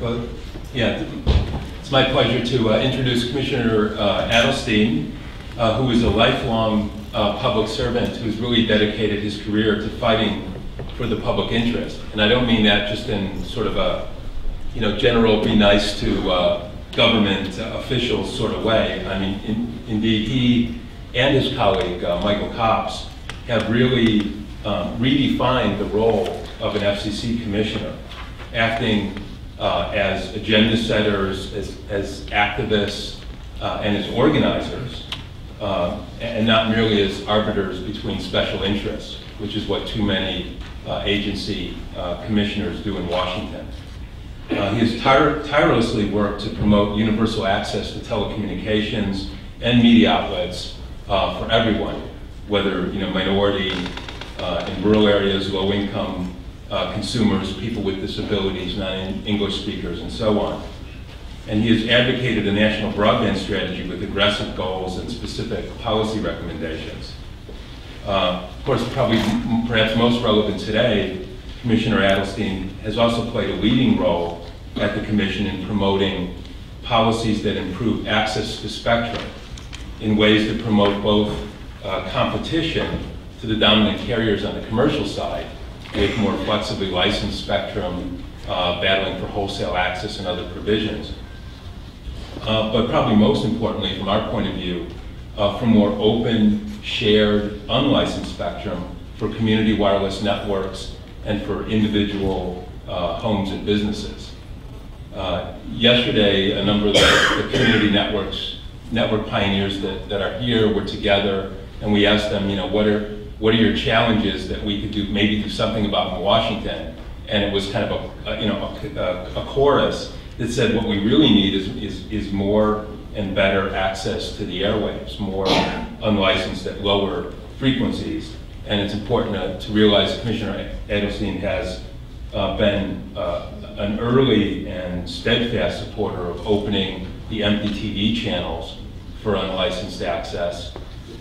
Well, yeah, it's my pleasure to introduce Commissioner Adelstein, who is a lifelong public servant who's really dedicated his career to fighting for the public interest. And I don't mean that just in sort of a, general be nice to government officials sort of way. I mean, indeed, he and his colleague, Michael Copps, have really redefined the role of an FCC commissioner, acting as agenda setters, as activists, and as organizers, and not merely as arbiters between special interests, which is what too many agency commissioners do in Washington. He has tirelessly worked to promote universal access to telecommunications and media outlets for everyone, whether minority, in rural areas, low-income consumers, people with disabilities, non-English speakers, and so on. And he has advocated a national broadband strategy with aggressive goals and specific policy recommendations. Of course, perhaps most relevant today, Commissioner Adelstein has also played a leading role at the Commission in promoting policies that improve access to spectrum in ways that promote both competition to the dominant carriers on the commercial side, with more flexibly licensed spectrum, battling for wholesale access and other provisions. But probably most importantly, from our point of view, for more open, shared, unlicensed spectrum for community wireless networks and for individual homes and businesses. Yesterday, a number of the community network pioneers that are here were together, and we asked them, what are your challenges that we could maybe do something about in Washington? And it was kind of a chorus that said what we really need is more and better access to the airwaves, more unlicensed at lower frequencies. And it's important to realize Commissioner Adelstein has been an early and steadfast supporter of opening the MPTV channels for unlicensed access.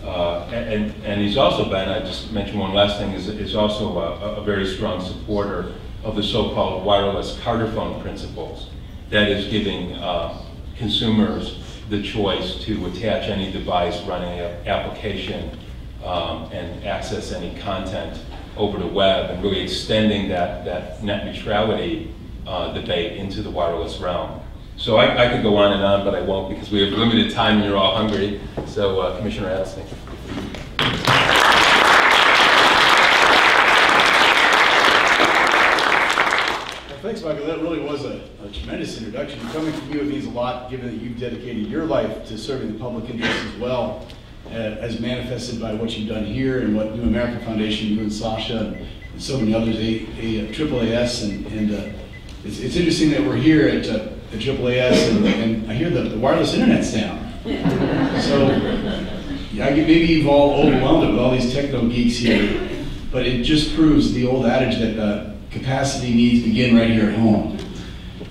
And he's also been, I just mentioned one last thing, is also a very strong supporter of the so-called wireless Carter phone principles. That is giving consumers the choice to attach any device, run any application, and access any content over the web, and really extending that net neutrality debate into the wireless realm. So I could go on and on, but I won't because we have limited time and you're all hungry. So Commissioner Adelstein. Well, thanks, Michael. That really was a tremendous introduction. Coming from you, it means a lot, given that you've dedicated your life to serving the public interest as well, as manifested by what you've done here and what New American Foundation, you and Sasha, and so many others, AAAS, and it's interesting that we're here at AAAS, and I hear the wireless internet's down. So maybe you've all overwhelmed it with all these techno geeks here, but it just proves the old adage that capacity needs begin right here at home.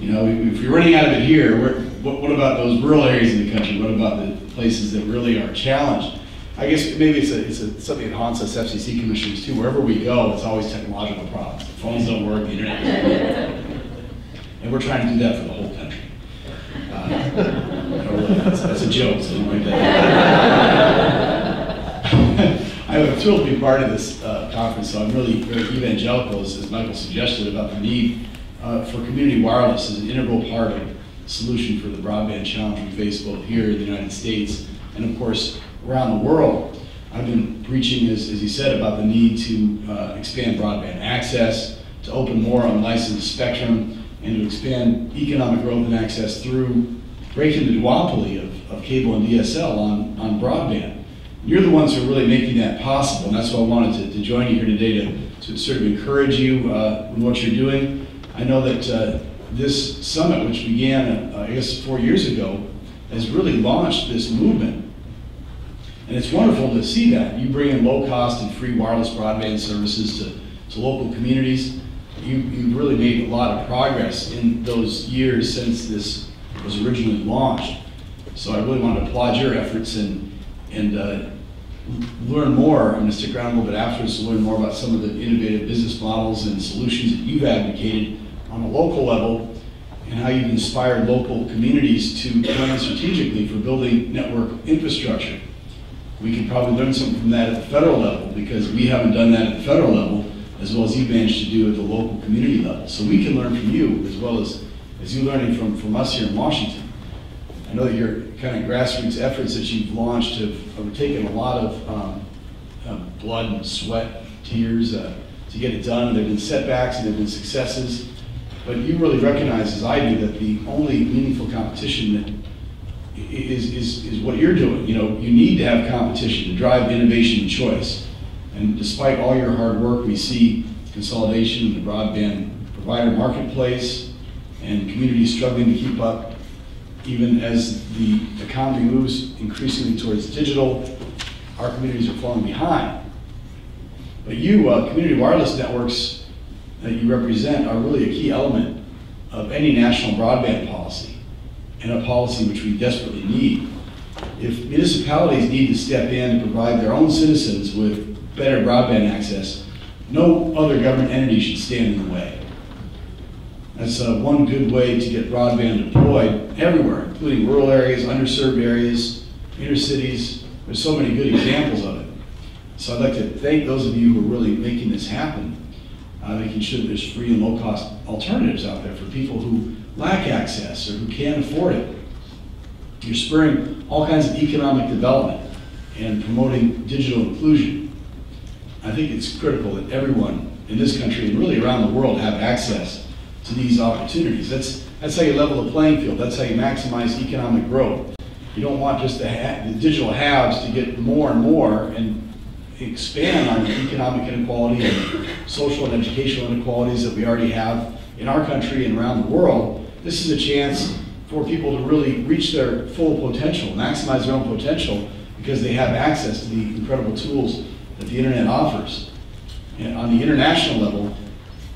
If you're running out of it here, what about those rural areas in the country? What about the places that really are challenged? I guess maybe it's something that haunts us FCC commissioners too. Wherever we go, it's always technological problems. The phones don't work, the internet doesn't work. And we're trying to do that for the whole country. That's a joke, so don't write that down. I'm thrilled to be part of this conference, so I'm really very evangelical, as Michael suggested, about the need for community wireless as an integral part of the solution for the broadband challenge we face both here in the United States and, of course, around the world. I've been preaching, as he said, about the need to expand broadband access, to open more unlicensed spectrum, and to expand economic growth and access through breaking the duopoly of cable and DSL on broadband. You're the ones who are really making that possible, and that's why I wanted to join you here today to sort of encourage you in what you're doing. I know that this summit, which began, I guess, 4 years ago, has really launched this movement. And it's wonderful to see that. You bring in low-cost and free wireless broadband services to local communities. You've really made a lot of progress in those years since this was originally launched. So I really want to applaud your efforts and learn more. I'm going to stick around a little bit afterwards to learn more about some of the innovative business models and solutions that you've advocated on a local level and how you've inspired local communities to plan strategically for building network infrastructure. We could probably learn something from that at the federal level, because we haven't done that at the federal level as well as you've managed to do at the local community level. So we can learn from you as well as you learning from us here in Washington. I know that your kind of grassroots efforts that you've launched have taken a lot of blood and sweat, tears to get it done. There have been setbacks and there have been successes, but you really recognize, as I do, that the only meaningful competition that is what you're doing. You know, you need to have competition to drive innovation and choice. And despite all your hard work, we see consolidation in the broadband provider marketplace and communities struggling to keep up. Even as the economy moves increasingly towards digital, our communities are falling behind. But you, community wireless networks that you represent, are really a key element of any national broadband policy, and a policy which we desperately need. If municipalities need to step in to provide their own citizens with better broadband access, no other government entity should stand in the way. That's one good way to get broadband deployed everywhere, including rural areas, underserved areas, inner cities. There's so many good examples of it. So I'd like to thank those of you who are really making this happen, making sure that there's free and low-cost alternatives out there for people who lack access or who can't afford it. You're spurring all kinds of economic development and promoting digital inclusion. I think it's critical that everyone in this country and really around the world have access to these opportunities. That's how you level the playing field. That's how you maximize economic growth. You don't want just the digital haves to get more and more and expand on the economic inequality and social and educational inequalities that we already have in our country and around the world. This is a chance for people to really reach their full potential, maximize their own potential, because they have access to the incredible tools that the internet offers. And on the international level,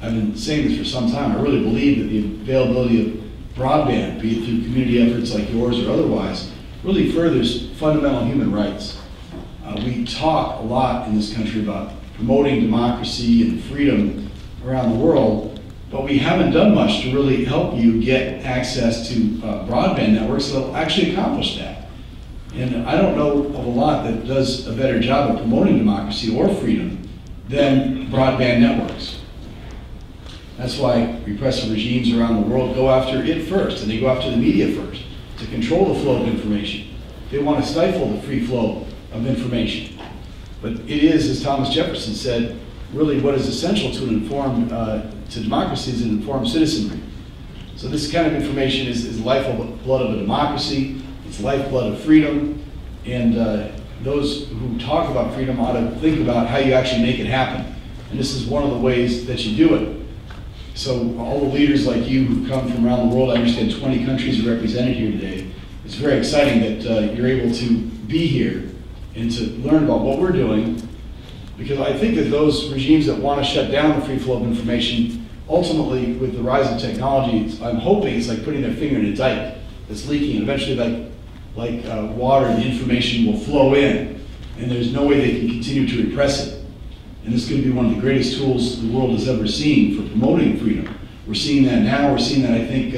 I've been saying this for some time, I really believe that the availability of broadband, be it through community efforts like yours or otherwise, really furthers fundamental human rights. We talk a lot in this country about promoting democracy and freedom around the world, but we haven't done much to really help you get access to broadband networks that will actually accomplish that. And I don't know of a lot that does a better job of promoting democracy or freedom than broadband networks. That's why repressive regimes around the world go after it first, and they go after the media first, to control the flow of information. They want to stifle the free flow of information. But it is, as Thomas Jefferson said, really what is essential to an informed, to democracy is an informed citizenry. So this kind of information is the lifeblood of a democracy, it's the lifeblood of freedom, and those who talk about freedom ought to think about how you actually make it happen. And this is one of the ways that you do it. So all the leaders like you who come from around the world, I understand 20 countries are represented here today. It's very exciting that you're able to be here and to learn about what we're doing, because I think that those regimes that want to shut down the free flow of information, ultimately with the rise of technology, I'm hoping it's like putting their finger in a dike that's leaking, and eventually like water, the information will flow in, and there's no way they can continue to repress it. And this could be one of the greatest tools the world has ever seen for promoting freedom. We're seeing that now. We're seeing that, I think,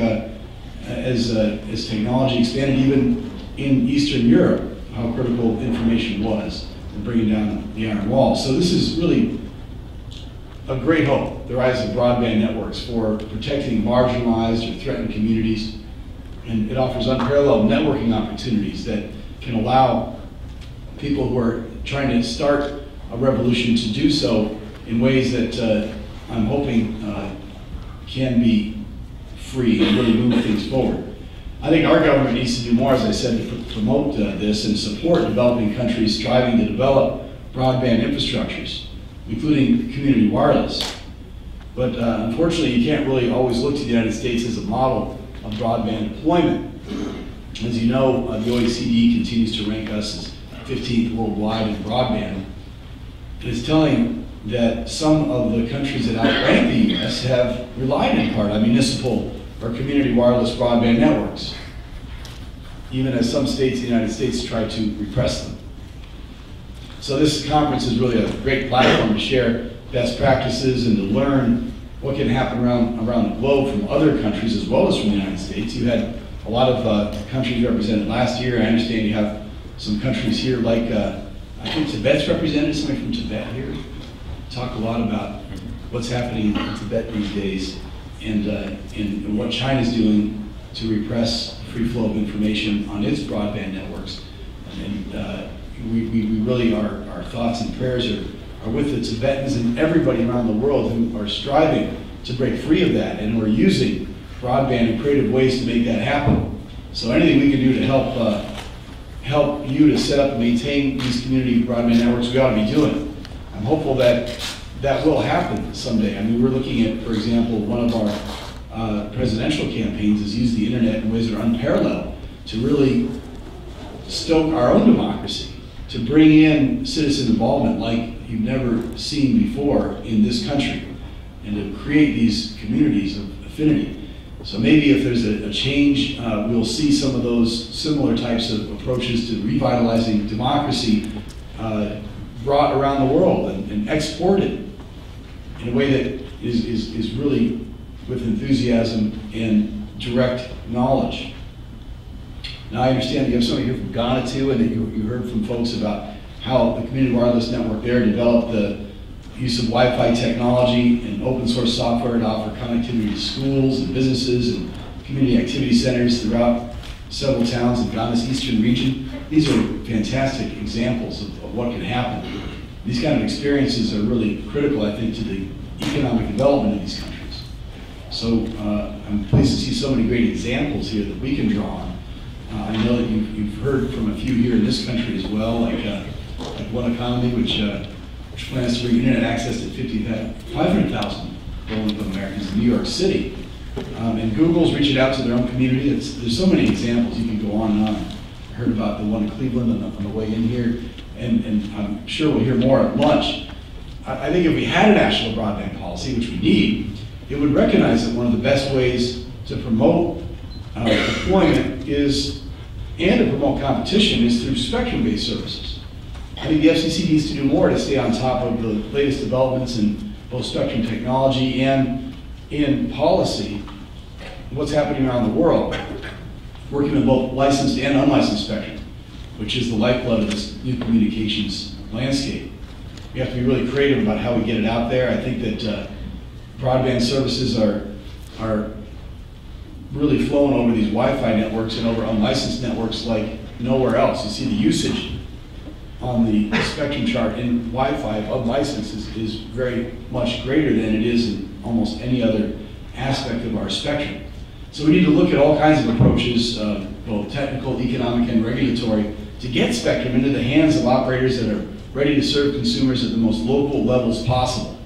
as technology expanded even in Eastern Europe, how critical information was in bringing down the Iron Wall. So this is really a great hope, the rise of broadband networks for protecting marginalized or threatened communities. And it offers unparalleled networking opportunities that can allow people who are trying to start a revolution to do so in ways that I'm hoping can be free and really move things forward. I think our government needs to do more, as I said, to promote this and support developing countries striving to develop broadband infrastructures, including community wireless. But unfortunately, you can't really always look to the United States as a model of broadband deployment. As you know, the OECD continues to rank us as 15th worldwide in broadband. It is telling that some of the countries that outrank the US have relied in part on municipal or community wireless broadband networks, even as some states in the United States try to repress them. So this conference is really a great platform to share best practices and to learn what can happen around the globe from other countries as well as from the United States. You had a lot of countries represented last year. I understand you have some countries here like, I think Tibet's represented, somebody from Tibet here. Talk a lot about what's happening in Tibet these days and what China's doing to repress free flow of information on its broadband networks. And we really, our thoughts and prayers are with the Tibetans and everybody around the world who are striving to break free of that and who are using broadband in creative ways to make that happen. So anything we can do to help you to set up and maintain these community broadband networks, we ought to be doing. I'm hopeful that that will happen someday. I mean, we're looking at, for example, one of our presidential campaigns is use the internet in ways that are unparalleled to really stoke our own democracy, to bring in citizen involvement like you've never seen before in this country, and to create these communities of affinity. So maybe if there's a change, we'll see some of those similar types of approaches to revitalizing democracy brought around the world and exported in a way that is really with enthusiasm and direct knowledge. Now I understand that you have somebody here from Ghana too, and that you heard from folks about how the community wireless network there developed the use of Wi-Fi technology and open source software to offer connectivity to schools and businesses and community activity centers throughout several towns in Ghana's eastern region. These are fantastic examples of what can happen. These kind of experiences are really critical, I think, to the economic development of these countries. So I'm pleased to see so many great examples here that we can draw on. I know that you've heard from a few here in this country as well, like One Economy, which plans to bring internet access to 500,000 low-income Americans in New York City. And Google's reaching out to their own community. There's so many examples, you can go on and on. I heard about the one in Cleveland on the way in here, and I'm sure we'll hear more at lunch. I think if we had a national broadband policy, which we need, it would recognize that one of the best ways to promote deployment and to promote competition is through spectrum-based services. I think the FCC needs to do more to stay on top of the latest developments in both spectrum technology and in policy, what's happening around the world, working with both licensed and unlicensed spectrum, which is the lifeblood of this new communications landscape. We have to be really creative about how we get it out there. I think that broadband services are really flowing over these Wi-Fi networks and over unlicensed networks like nowhere else. You see the usage on the spectrum chart in Wi-Fi of unlicensed is very much greater than it is in almost any other aspect of our spectrum. So we need to look at all kinds of approaches, both technical, economic, and regulatory, to get spectrum into the hands of operators that are ready to serve consumers at the most local levels possible.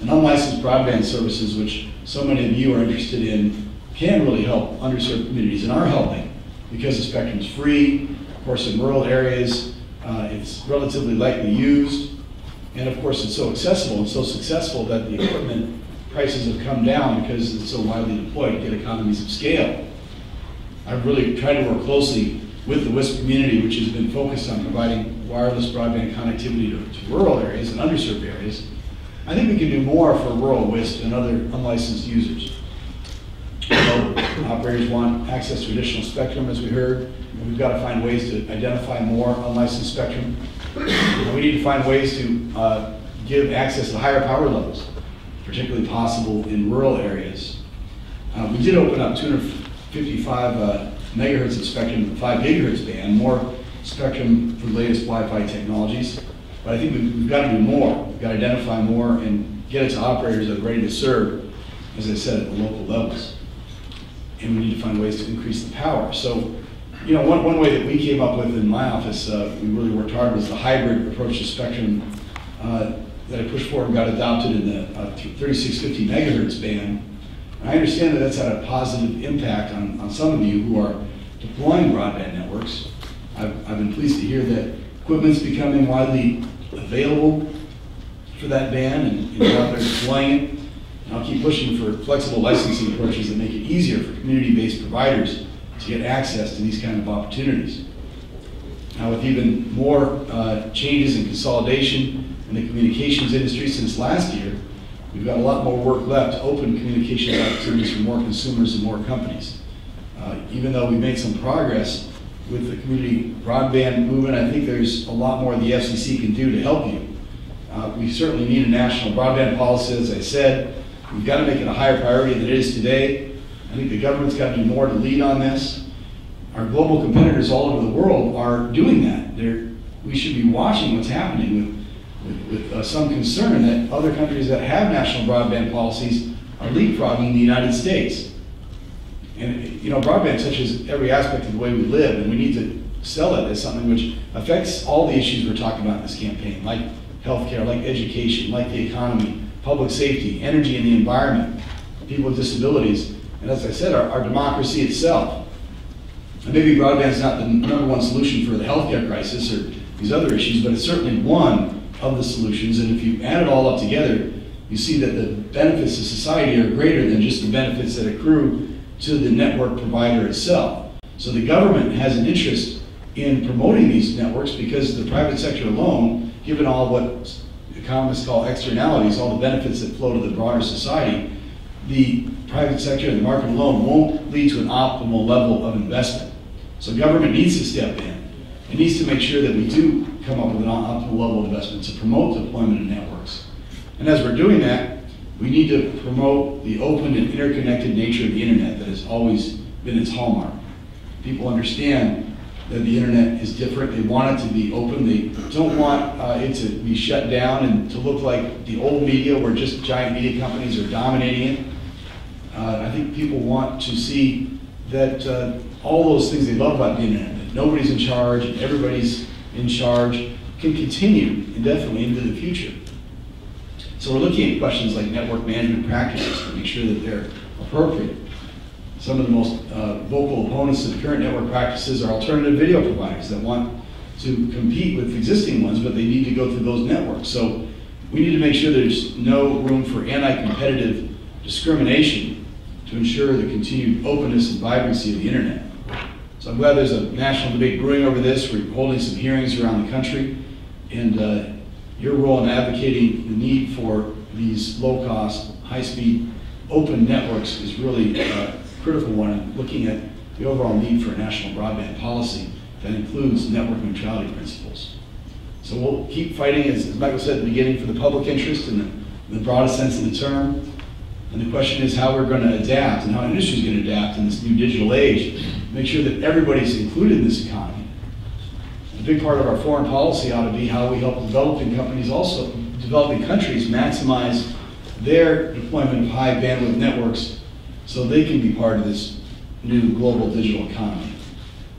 And unlicensed broadband services, which so many of you are interested in, can really help underserved communities and are helping because the spectrum is free. Of course, in rural areas, it's relatively lightly used. And of course, it's so accessible and so successful that the equipment prices have come down because it's so widely deployed to get economies of scale. I've really tried to work closely with the WISP community, which has been focused on providing wireless broadband connectivity to rural areas and underserved areas. I think we can do more for rural WISP and other unlicensed users. Operators want access to additional spectrum, as we heard, and we've got to find ways to identify more unlicensed spectrum. And we need to find ways to give access to higher power levels, particularly possible in rural areas. We did open up 255 megahertz of spectrum in the 5 gigahertz band, more spectrum for the latest Wi-Fi technologies. But I think we've got to do more. We've got to identify more and get it to operators that are ready to serve, as I said, at the local levels. And we need to find ways to increase the power. So, you know, one way that we came up with in my office, we really worked hard, was the hybrid approach to spectrum that I pushed forward and got adopted in the 3650 megahertz band. And I understand that that's had a positive impact on some of you who are deploying broadband networks. I've been pleased to hear that equipment's becoming widely available for that band, and you're out there deploying it. And I'll keep pushing for flexible licensing approaches that make it easier for community-based providers to get access to these kind of opportunities. Now, with even more changes in consolidation in the communications industry since last year, We've got a lot more work left to open communications opportunities for more consumers and more companies. Even though we made some progress with the community broadband movement, I think there's a lot more the FCC can do to help you. We certainly need a national broadband policy, as I said. We've got to make it a higher priority than it is today. I think the government's got to do more to lead on this. Our global competitors all over the world are doing that. We should be watching what's happening with some concern that other countries that have national broadband policies are leapfrogging the United States. And broadband touches every aspect of the way we live, and we need to sell it as something which affects all the issues we're talking about in this campaign, like healthcare, like education, like the economy, public safety, energy and the environment, people with disabilities, and as I said, our democracy itself. And maybe broadband is not the #1 solution for the healthcare crisis or these other issues, but it's certainly one of the solutions. And if you add it all up together, you see that the benefits to society are greater than just the benefits that accrue to the network provider itself. So the government has an interest in promoting these networks because the private sector alone, given all what economists call externalities, all the benefits that flow to the broader society, the private sector and the market alone won't lead to an optimal level of investment. So government needs to step in. It needs to make sure that we do come up with an optimal level of investment to promote the deployment of networks. And as we're doing that, we need to promote the open and interconnected nature of the internet that has always been its hallmark. People understand that the internet is different. They want it to be open. They don't want it to be shut down and to look like the old media where just giant media companies are dominating it. I think people want to see that all those things they love about the internet, that nobody's in charge and everybody's in charge, can continue indefinitely into the future. So we're looking at questions like network management practices to make sure that they're appropriate. Some of the most vocal opponents of the current network practices are alternative video providers that want to compete with existing ones, but they need to go through those networks. So we need to make sure there's no room for anti-competitive discrimination to ensure the continued openness and vibrancy of the internet. So I'm glad there's a national debate brewing over this. We're holding some hearings around the country, and your role in advocating the need for these low-cost, high-speed, open networks is really a critical one, and looking at the overall need for a national broadband policy that includes network neutrality principles. So we'll keep fighting, as Michael said at the beginning, for the public interest in the broadest sense of the term. And the question is how we're going to adapt and how industry is going to adapt in this new digital age, make sure that everybody's included in this economy. A big part of our foreign policy ought to be how we help developing countries maximize their deployment of high bandwidth networks so they can be part of this new global digital economy.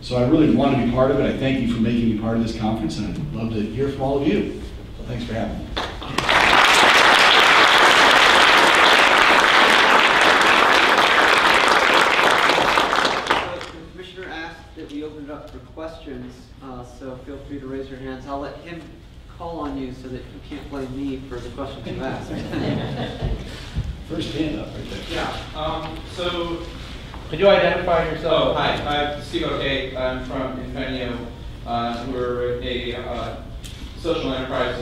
So I really want to be part of it. I thank you for making me part of this conference, and I'd love to hear from all of you. So thanks for having me. That we opened it up for questions, so feel free to raise your hands. I'll let him call on you so that you can't blame me for the questions you asked. First hand up right there. Yeah, so... Could you identify yourself? Oh, hi, I'm Steve O'Kay. I'm from Invenio. We're a social enterprise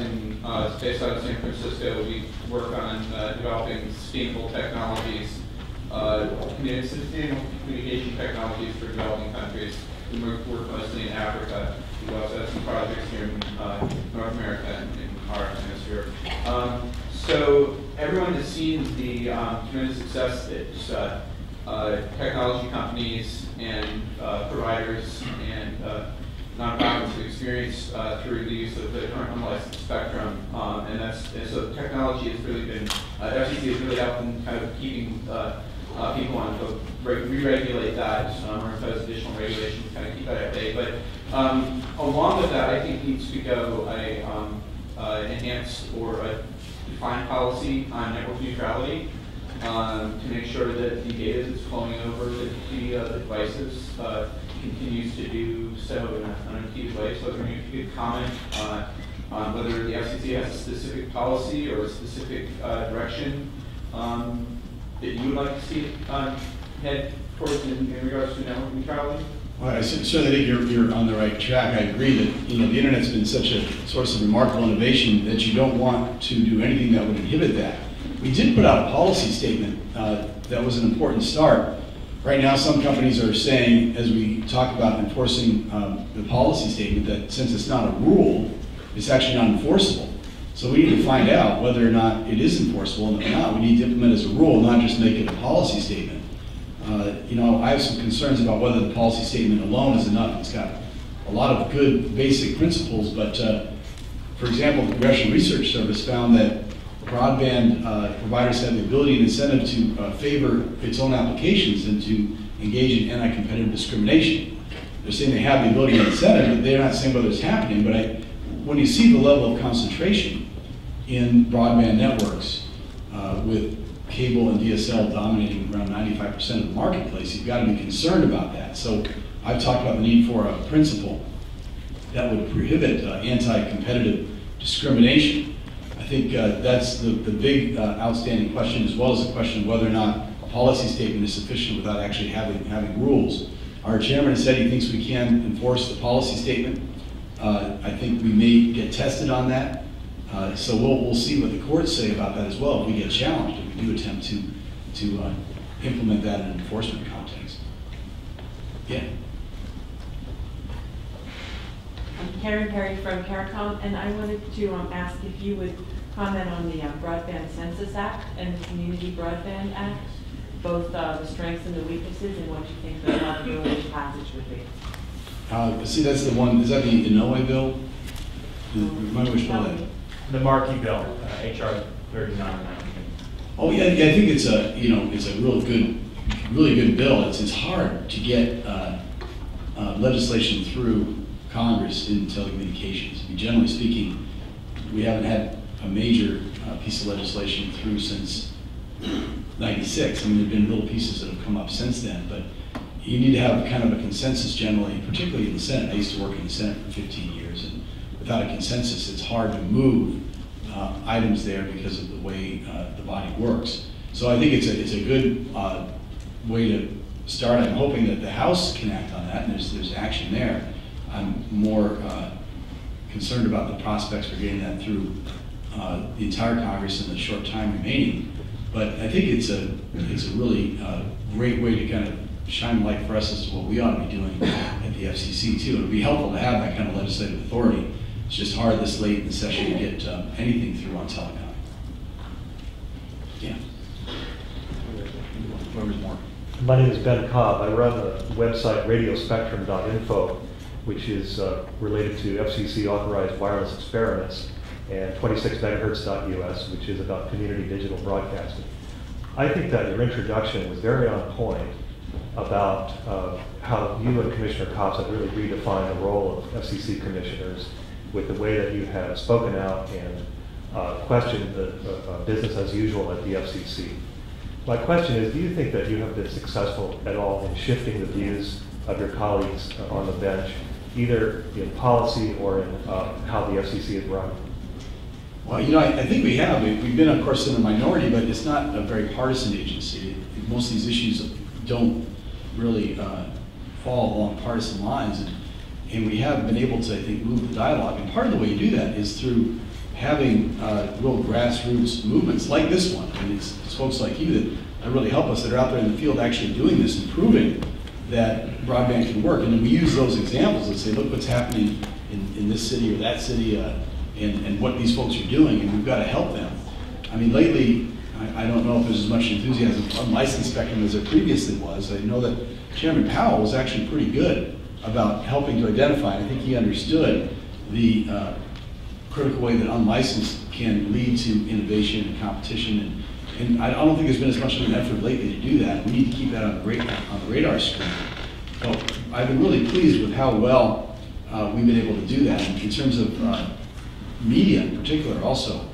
based out of San Francisco. We work on developing sustainable technologies, sustainable communication technologies for developing countries. We work mostly in Africa. We also have some projects here in North America and in our hemisphere. So everyone has seen the tremendous success that technology companies and providers and nonprofits have experienced through the use of the current unlicensed spectrum, and so technology has really been, FCC has really helped in kind of keeping people on to re-regulate that or impose additional regulations to kind of keep that at bay. But along with that, I think needs to go a enhanced or a defined policy on network neutrality to make sure that the data that's flowing over the devices continues to do so in an unimpeded way. So if you could comment on whether the FCC has a specific policy or a specific direction that you would like to see head towards in regards to network neutrality? Well, I certainly think you're on the right track. I agree that the internet's been such a source of remarkable innovation that you don't want to do anything that would inhibit that. We did put out a policy statement that was an important start. Right now, some companies are saying, as we talk about enforcing the policy statement, that since it's not a rule, it's actually not enforceable. So we need to find out whether or not it is enforceable, and if not, we need to implement it as a rule, not just make it a policy statement. You know, I have some concerns about whether the policy statement alone is enough. It's got a lot of good basic principles, but for example, the Congressional Research Service found that broadband providers have the ability and incentive to favor its own applications and to engage in anti-competitive discrimination. They're saying they have the ability and incentive, but they're not saying whether it's happening. But when you see the level of concentration in broadband networks with cable and DSL dominating around 95% of the marketplace, you've got to be concerned about that. So I've talked about the need for a principle that would prohibit anti-competitive discrimination. I think that's the big outstanding question, as well as the question of whether or not a policy statement is sufficient without actually having rules. Our chairman has said he thinks we can enforce the policy statement. I think we may get tested on that. So we'll see what the courts say about that as well if we get challenged, if we do attempt to implement that in an enforcement context. Yeah. I'm Karen Perry from CARICOM, and I wanted to ask if you would comment on the Broadband Census Act and the Community Broadband Act, both the strengths and the weaknesses, and what you think the probability of passage would be. See, that's the one, is that the Inouye bill? Remind me which bill that is. The marquee bill, HR 3990. Oh yeah, I think it's a it's a really good bill. It's hard to get legislation through Congress in telecommunications. I mean, generally speaking, we haven't had a major piece of legislation through since '96. I mean, there've been little pieces that have come up since then, but you need to have kind of a consensus generally, particularly in the Senate. I used to work in the Senate for 15 years, and without a consensus, it's hard to move items there because of the way the body works. So I think it's a good way to start. I'm hoping that the House can act on that, and there's action there. I'm more concerned about the prospects for getting that through the entire Congress in the short time remaining. But I think it's a really great way to kind of shine light for us as to what we ought to be doing at the FCC too. It would be helpful to have that kind of legislative authority. It's just hard this late in the session to get anything through on telecom. Yeah. More. My name is Ben Cobb. I run the website radiospectrum.info, which is related to FCC authorized wireless experiments, and 26megahertz.us, which is about community digital broadcasting. I think that your introduction was very on point about how you and Commissioner Cops have really redefined the role of FCC commissioners with the way that you have spoken out and questioned the business as usual at the FCC. My question is, do you think that you have been successful at all in shifting the views of your colleagues on the bench, either in policy or in how the FCC is run? Well, I think we have. We've been, of course, in the minority, but it's not a very partisan agency. Most of these issues don't really fall along partisan lines, and we have been able to, I think, move the dialogue. And part of the way you do that is through having real grassroots movements like this one. And it's folks like you that really help us, that are out there in the field actually doing this and proving that broadband can work. And then we use those examples and say, look what's happening in this city or that city, and what these folks are doing, and we've got to help them. I mean, lately, I don't know if there's as much enthusiasm for unlicensed spectrum as there previously was. I know that Chairman Powell was actually pretty good about helping to identify, and I think he understood the critical way that unlicensed can lead to innovation and competition. And I don't think there's been as much of an effort lately to do that. We need to keep that on the radar screen. So I've been really pleased with how well we've been able to do that. And in terms of media in particular also,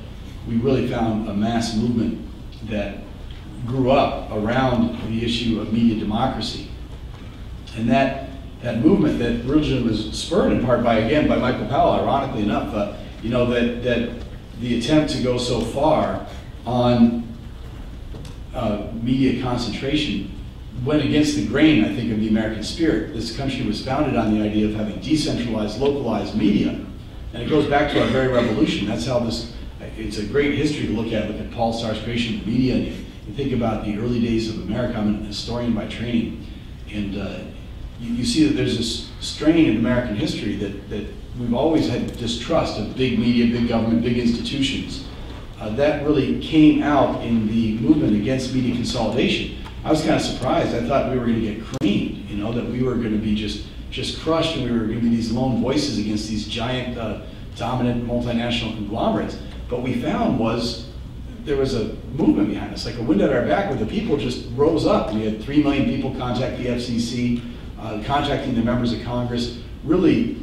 we really found a mass movement that grew up around the issue of media democracy. And that movement that originally was spurred in part by Michael Powell, ironically enough, that the attempt to go so far on media concentration went against the grain, I think, of the American spirit. This country was founded on the idea of having decentralized, localized media. And it goes back to our very revolution. That's how this, it's a great history to look at Paul Starr's creation of the media, and you think about the early days of America. I'm a historian by training, and you see that there's this strain in American history that we've always had distrust of big media, big government, big institutions. That really came out in the movement against media consolidation. I was kind of surprised. I thought we were going to get creamed, that we were going to be just crushed, and we were going to be these lone voices against these giant, dominant multinational conglomerates. But we found there was a movement behind us, like a wind at our back, where the people just rose up. We had 3 million people contact the FCC, contacting the members of Congress. Really,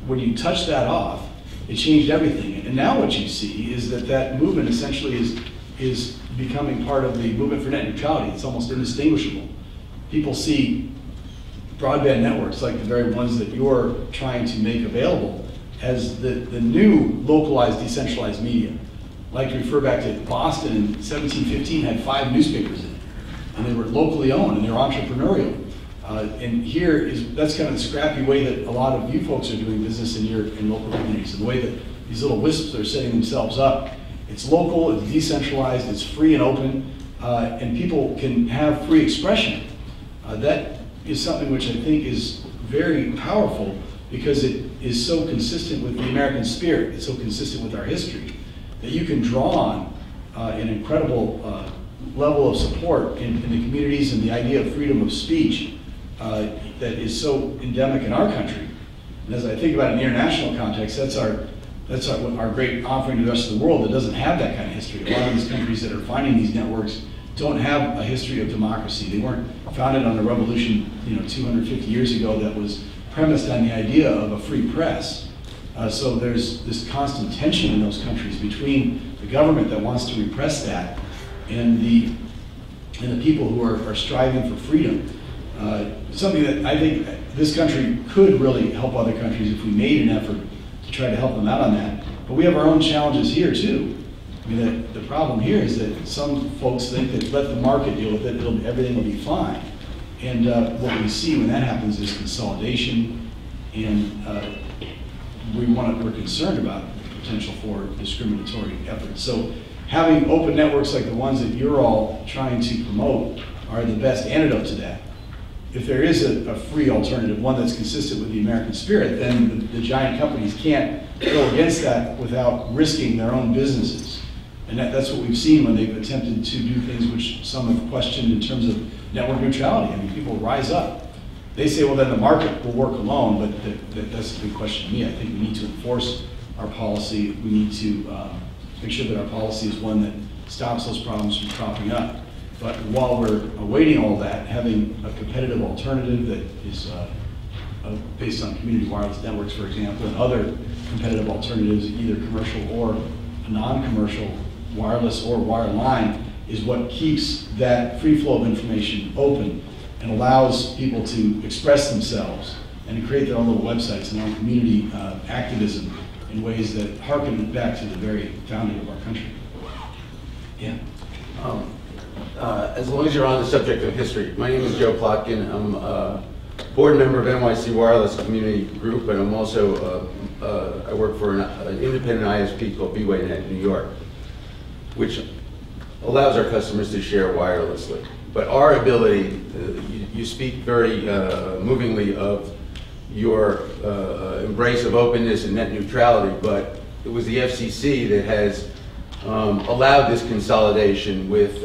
when you touch that off, it changed everything. And now what you see is that movement essentially is becoming part of the movement for net neutrality. It's almost indistinguishable. People see broadband networks like the very ones that you're trying to make available as the new localized, decentralized media. I like to refer back to Boston in 1715 had 5 newspapers in it, and they were locally owned and they were entrepreneurial. And here that's kind of the scrappy way that a lot of you folks are doing business in local communities, and the way that these little wisps are setting themselves up. It's local, it's decentralized, it's free and open, and people can have free expression. That is something which I think is very powerful, because it is so consistent with the American spirit, it's so consistent with our history, that you can draw on an incredible level of support in the communities, and the idea of freedom of speech that is so endemic in our country. And as I think about it in the international context, that's our great offering to the rest of the world that doesn't have that kind of history. A lot of these countries that are finding these networks don't have a history of democracy. They weren't founded on a revolution 250 years ago that was premised on the idea of a free press. So there's this constant tension in those countries between the government that wants to repress that and the people who are striving for freedom. Something that I think this country could really help other countries if we made an effort to try to help them out on that. But we have our own challenges here too. I mean, the problem here is that some folks think that let the market deal with it, everything will be fine. And what we see when that happens is consolidation, and we're concerned about the potential for discriminatory efforts. So having open networks like the ones that you're all trying to promote are the best antidote to that. If there is a free alternative, one that's consistent with the American spirit, then the giant companies can't go against that without risking their own businesses. And that's what we've seen when they've attempted to do things which some have questioned in terms of network neutrality. I mean, people rise up. They say, well, then the market will work alone, but that's a big question to me. I think we need to enforce our policy. We need to make sure that our policy is one that stops those problems from cropping up. But while we're awaiting all that, having a competitive alternative that is based on community wireless networks, for example, and other competitive alternatives, either commercial or non-commercial, wireless or wireline, is what keeps that free flow of information open and allows people to express themselves and to create their own little websites and their own community activism in ways that harken back to the very founding of our country. Yeah. As long as you're on the subject of history, my name is Joe Plotkin. I'm a board member of NYC Wireless Community Group, and I'm also, I work for an independent ISP called BWayNet in New York, which allows our customers to share wirelessly. But our ability, you speak very movingly of your embrace of openness and net neutrality, but it was the FCC that has allowed this consolidation with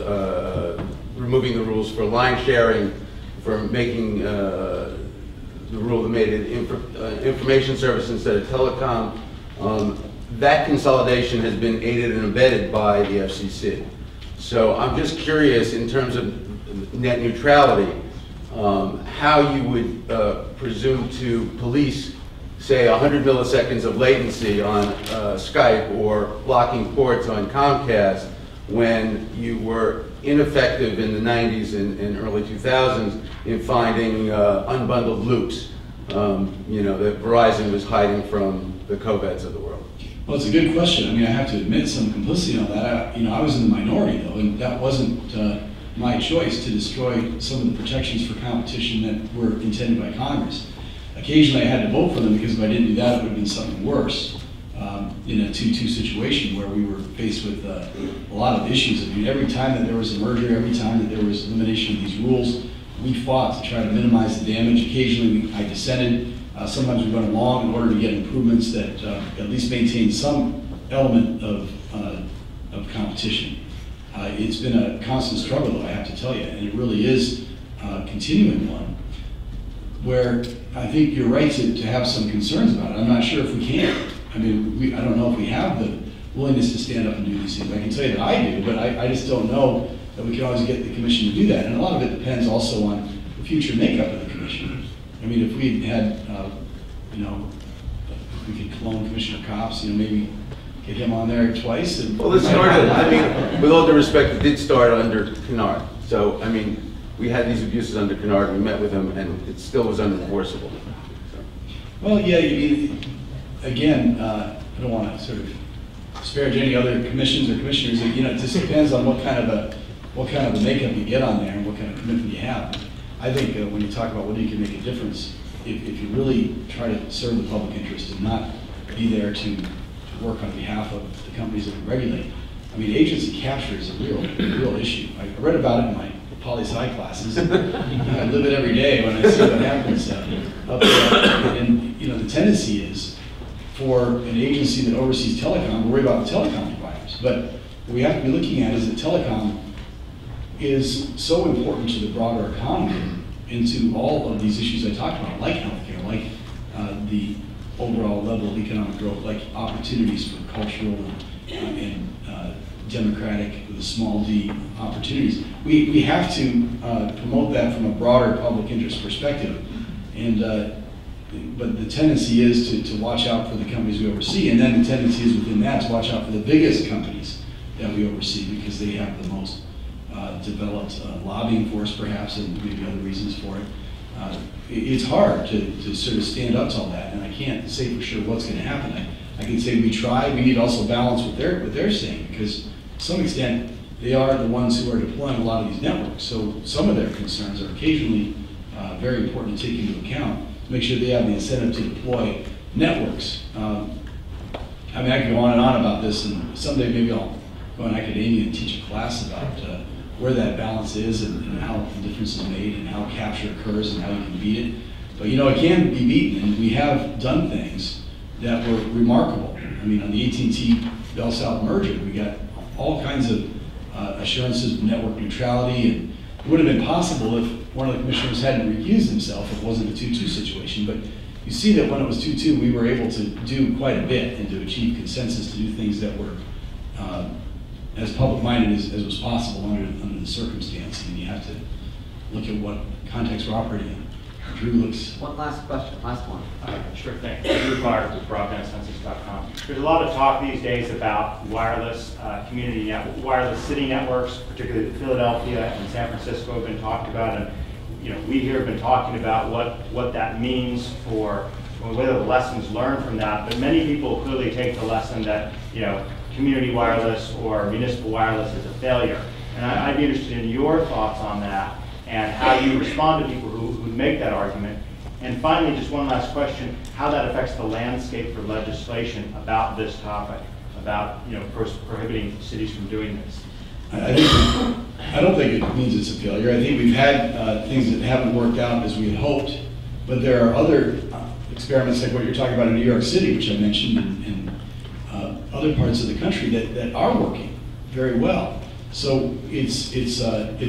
removing the rules for line sharing, for making the rule that made it information service instead of telecom. That consolidation has been aided and abetted by the FCC. So I'm just curious, in terms of net neutrality, how you would presume to police, say, 100 milliseconds of latency on Skype, or blocking ports on Comcast, when you were ineffective in the 90s and early 2000s in finding unbundled loops, that Verizon was hiding from the Covets of the world? Well, it's a good question. I mean, I have to admit some complicity on that. I was in the minority, though, and that wasn't my choice to destroy some of the protections for competition that were intended by Congress. Occasionally I had to vote for them, because if I didn't do that, it would have been something worse. in a 2-2 situation where we were faced with a lot of issues. I mean, every time that there was a merger, every time that there was elimination of these rules, we fought to try to minimize the damage. Occasionally, I dissented. Sometimes we went along in order to get improvements that at least maintain some element of competition. It's been a constant struggle, though, I have to tell you, and it really is a continuing one, where I think you're right to have some concerns about it. I'm not sure if we can. I mean, I don't know if we have the willingness to stand up and do these things. I can tell you that I do, but I just don't know that we can always get the commission to do that. And a lot of it depends also on the future makeup of the commission. I mean, if we had, you know, if we could clone Commissioner Copps, you know, maybe get him on there twice. And Well, it started, I mean, with all due respect, it did start under Kennard. So, I mean, we had these abuses under Kennard, we met with him, and it still was unenforceable. Well, yeah, you mean, again, I don't want to sort of disparage any other commissions or commissioners. You know, it just depends on what kind of a makeup you get on there and what kind of commitment you have. I think when you talk about whether you can make a difference, if you really try to serve the public interest and not be there to work on behalf of the companies that we regulate. I mean, agency capture is a real issue. I read about it in my poli-sci classes. And I live it every day when I see what happens up there. And you know, the tendency is for an agency that oversees telecom to worry about the telecom providers. But what we have to be looking at is that telecom is so important to the broader economy and to all of these issues I talked about, like healthcare, like the overall level of economic growth, like opportunities for cultural and democratic, with a small d, opportunities. We have to promote that from a broader public interest perspective. And but the tendency is to watch out for the companies we oversee, and then the tendency is within that to watch out for the biggest companies that we oversee because they have the most developed lobbying force, perhaps, and maybe other reasons for it. It's hard to sort of stand up to all that, and I can't say for sure what's going to happen. I can say we try. We need to also balance what they're saying, because to some extent they are the ones who are deploying a lot of these networks. So some of their concerns are occasionally very important to take into account to make sure they have the incentive to deploy networks. I mean, I could go on and on about this, and someday maybe I'll go in academia and teach a class about where that balance is and how the difference is made and how capture occurs and how you can beat it. But you know, it can be beaten, and we have done things that were remarkable. I mean, on the AT&T Bell South merger, we got all kinds of assurances of network neutrality, and it would have been possible if one of the commissioners hadn't recused himself if it wasn't a 2-2 situation. But you see that when it was 2-2, we were able to do quite a bit and to achieve consensus to do things that were as public-minded as was possible under the circumstance. And you have to look at what context we're operating in. Drew looks. One last question, last one. Sure thing. Drew Clark with broadbandcensus.com. There's a lot of talk these days about wireless wireless city networks, particularly Philadelphia and San Francisco have been talked about, and you know, we here have been talking about what that means for whether the lessons learned from that. But many people clearly take the lesson that, you know, community wireless or municipal wireless is a failure. And I'd be interested in your thoughts on that and how you respond to people who make that argument. And finally, just one last question, how that affects the landscape for legislation about this topic, about, you know, prohibiting cities from doing this. I don't think it means it's a failure. I think we've had things that haven't worked out as we had hoped, but there are other experiments like what you're talking about in New York City, which I mentioned, and other parts of the country that are working very well. So it's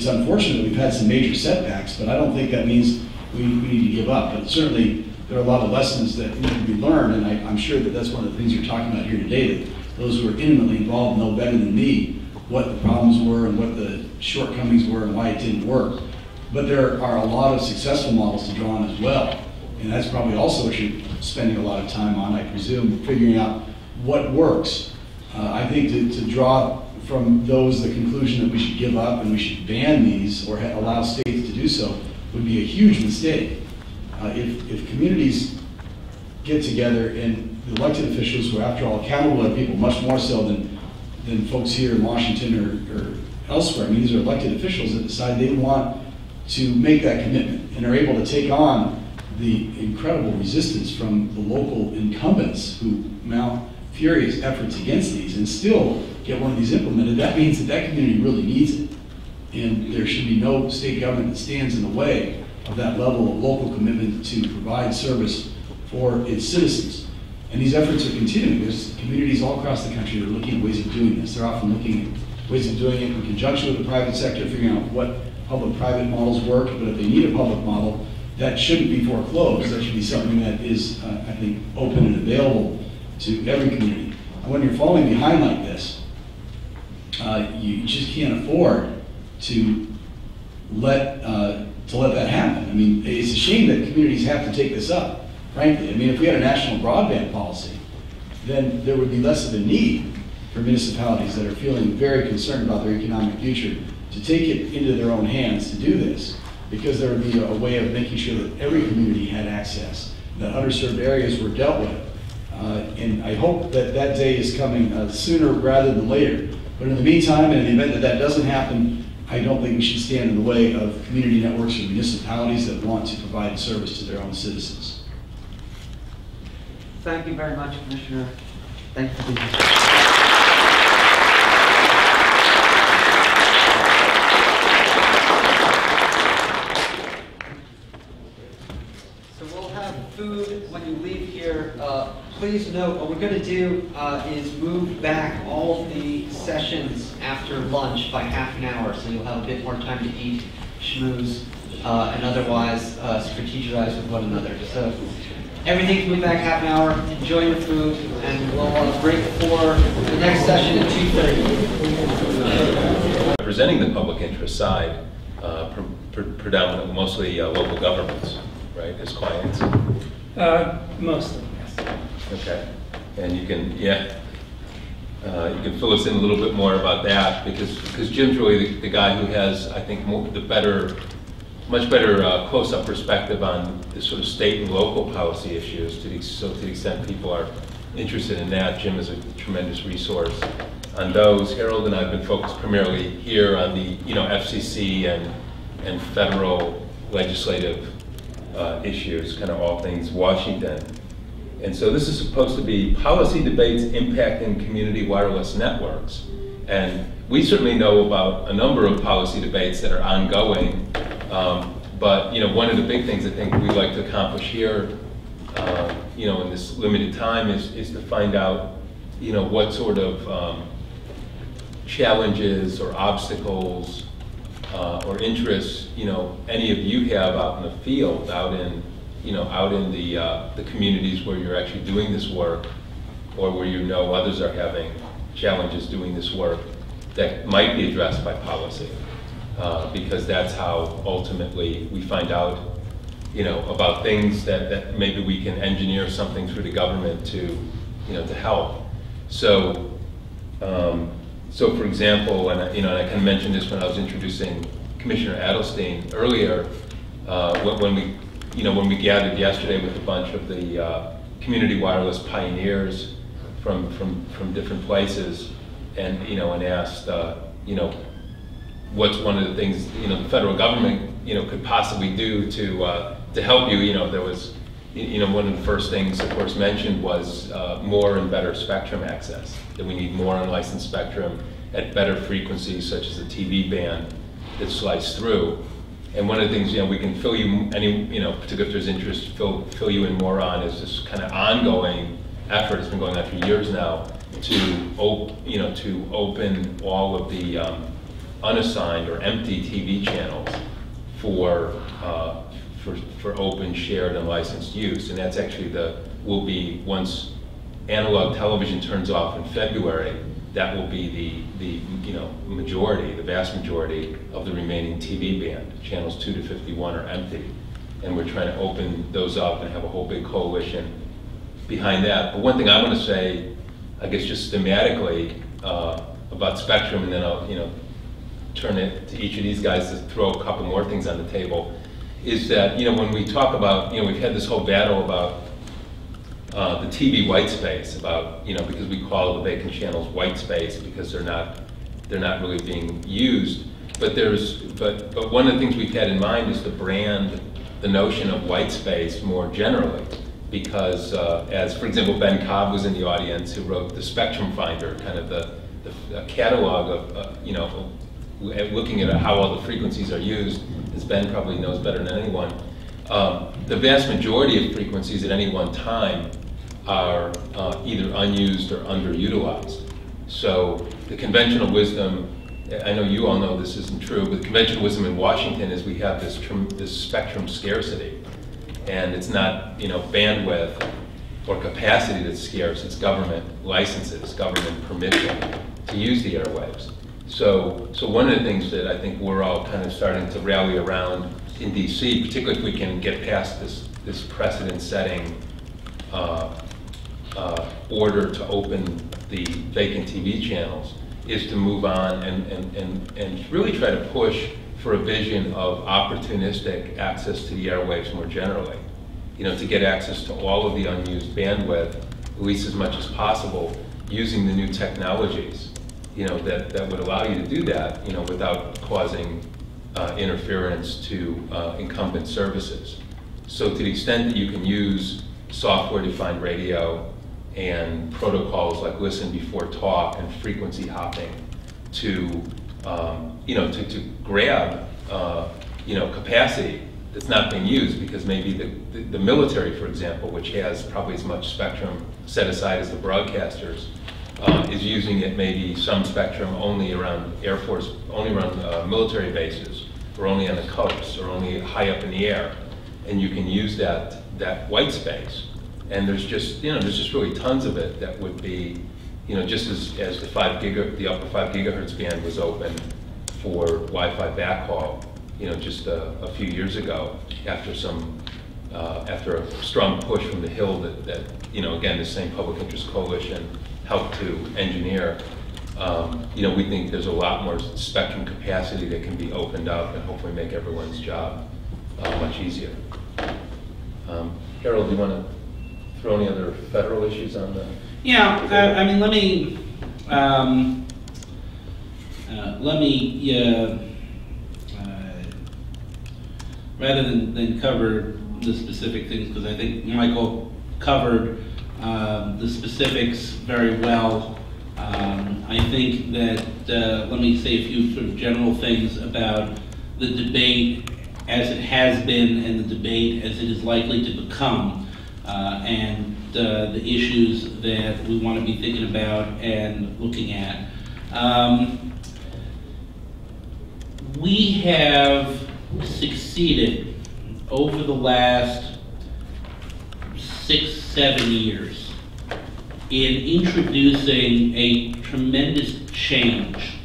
unfortunate we've had some major setbacks, but I don't think that means we need to give up. But certainly there are a lot of lessons that need to be learned, and I'm sure that that's one of the things you're talking about here today, that those who are intimately involved know better than me what the problems were and what the shortcomings were and why it didn't work. But there are a lot of successful models to draw on as well. And that's probably also what you're spending a lot of time on, I presume, figuring out what works. I think to draw from those the conclusion that we should give up and we should ban these or allow states to do so would be a huge mistake. If communities get together and the elected officials, who are after all accountable to people much more so than folks here in Washington or elsewhere, I mean, these are elected officials that decide they want to make that commitment and are able to take on the incredible resistance from the local incumbents who mount furious efforts against these and still get one of these implemented, that means that that community really needs it. And there should be no state government that stands in the way of that level of local commitment to provide service for its citizens. And these efforts are continuing. There's communities all across the country that are looking at ways of doing this. They're often looking at ways of doing it in conjunction with the private sector, figuring out what public-private models work. But if they need a public model, that shouldn't be foreclosed. That should be something that is, I think, open and available to every community. And when you're falling behind like this, you just can't afford to let that happen. I mean, it's a shame that communities have to take this up, frankly. I mean, if we had a national broadband policy, then there would be less of a need for municipalities that are feeling very concerned about their economic future to take it into their own hands to do this, because there would be a way of making sure that every community had access, that underserved areas were dealt with. And I hope that that day is coming sooner rather than later. But in the meantime, and in the event that that doesn't happen, I don't think we should stand in the way of community networks or municipalities that want to provide service to their own citizens. Thank you very much, Commissioner. Thank you for being here. So we'll have food when you leave here. Please note, what we're going to do is move back all of the sessions after lunch by half an hour, so you'll have a bit more time to eat, schmooze, and otherwise strategize with one another. So everything's moved back half an hour. Enjoy your food, and we'll break for the next session at 2:30. Representing the public interest side, predominantly, mostly local governments, right, as clients? Mostly, yes. Okay, and you can, you can fill us in a little bit more about that, because Jim's really the guy who has, I think, much better close-up perspective on the sort of state and local policy issues. So to the extent people are interested in that, Jim is a tremendous resource on those. Harold and I have been focused primarily here on the FCC and federal legislative issues, kind of all things Washington. And so this is supposed to be policy debates impacting community wireless networks. And we certainly know about a number of policy debates that are ongoing. But one of the big things I think we'd like to accomplish here, in this limited time is to find out, what sort of challenges or obstacles or interests, any of you have out in the field, out in the communities where you're actually doing this work, or where others are having challenges doing this work that might be addressed by policy. Because that's how ultimately we find out, about things that maybe we can engineer something through the government to help. So, for example, and I kind of mentioned this when I was introducing Commissioner Adelstein earlier, when we gathered yesterday with a bunch of the community wireless pioneers from different places, and and asked, what's one of the things the federal government could possibly do to help you. There was one of the first things, of course, mentioned was more and better spectrum access. That we need more unlicensed spectrum at better frequencies, such as the TV band that slides through. And one of the things we can fill you particularly if there's interest, fill you in more on is this kind of ongoing effort. It's been going on for years now to open all of the unassigned or empty TV channels for open, shared, and licensed use. And that's actually will be, once analog television turns off in February, that will be the vast majority of the remaining TV band. Channels 2 to 51 are empty. And we're trying to open those up and have a whole big coalition behind that. But one thing I want to say, I guess just thematically, about spectrum, and then I'll turn it to each of these guys to throw a couple more things on the table, is that when we talk about, we've had this whole battle about the TV white space, about because we call the vacant channels white space because they're not really being used. But one of the things we've had in mind is to brand the notion of white space more generally. because as, for example, Ben Cobb was in the audience who wrote the Spectrum Finder, kind of the catalog of, you know, looking at how all the frequencies are used, as Ben probably knows better than anyone. The vast majority of frequencies at any one time are either unused or underutilized. So the conventional wisdom, I know you all know this isn't true, but the conventional wisdom in Washington is we have this spectrum scarcity. And it's not, you know, bandwidth or capacity that's scarce, it's government licenses, government permission to use the airwaves. So one of the things that I think we're all kind of starting to rally around in DC, particularly if we can get past this precedent-setting order to open the vacant TV channels, is to move on and really try to push for a vision of opportunistic access to the airwaves more generally. You know, to get access to all of the unused bandwidth, at least as much as possible, using the new technologies, you know, that would allow you to do that, you know, without causing interference to incumbent services. So to the extent that you can use software-defined radio and protocols like listen before talk and frequency hopping to, you know, to grab, you know, capacity that's not being used, because maybe the military, for example, which has probably as much spectrum set aside as the broadcasters, is using it maybe some spectrum only around Air Force, only around military bases, or only on the coast, or only high up in the air, and you can use that white space. And there's just, you know, there's just really tons of it that would be, you know, just as the upper 5 gigahertz band was open for Wi-Fi backhaul, you know, just a few years ago, after after a strong push from the Hill that you know, again, the same public interest coalition helped to engineer. You know, we think there's a lot more spectrum capacity that can be opened up and hopefully make everyone's job much easier. Harold, do you want to throw any other federal issues on the? Yeah, I mean, let me rather than cover the specific things, because I think Michael covered the specifics very well. I think that, let me say a few sort of general things about the debate as it has been and the debate as it is likely to become, and the issues that we want to be thinking about and looking at. We have succeeded over the last 6-7 years in introducing a tremendous change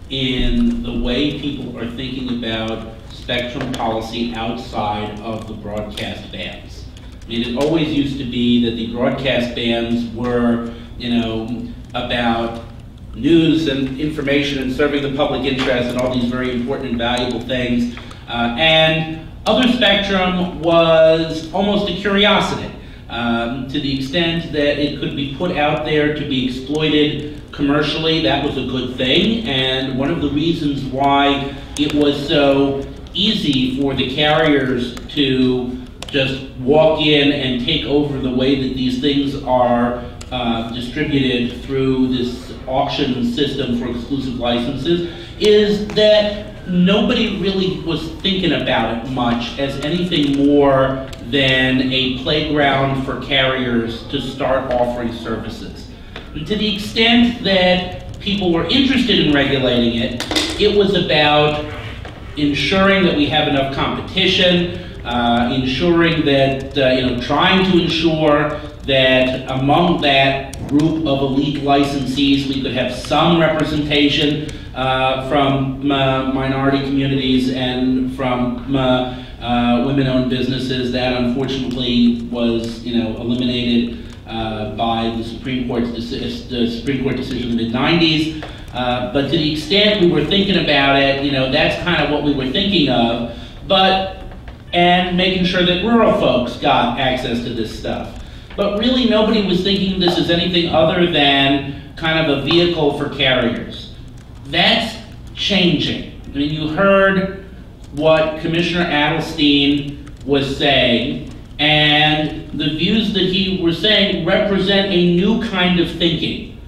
in the way people are thinking about spectrum policy outside of the broadcast bands. I mean, it always used to be that the broadcast bands were, you know, about news and information and serving the public interest and all these very important and valuable things. And other spectrum was almost a curiosity, to the extent that it could be put out there to be exploited commercially. That was a good thing, and one of the reasons why it was so easy for the carriers to just walk in and take over the way that these things are distributed through this auction system for exclusive licenses is that nobody really was thinking about it much as anything more than a playground for carriers to start offering services. And to the extent that people were interested in regulating it, it was about ensuring that we have enough competition, ensuring that, you know, trying to ensure that among that group of elite licensees we could have some representation from minority communities and from women-owned businesses. That unfortunately was, you know, eliminated by the Supreme Court decision in the mid-90s. But to the extent we were thinking about it, you know, that's kind of what we were thinking of. And making sure that rural folks got access to this stuff. But really nobody was thinking this as anything other than kind of a vehicle for carriers. That's changing. I mean, you heard what Commissioner Adelstein was saying, And the views that he was saying represent a new kind of thinking,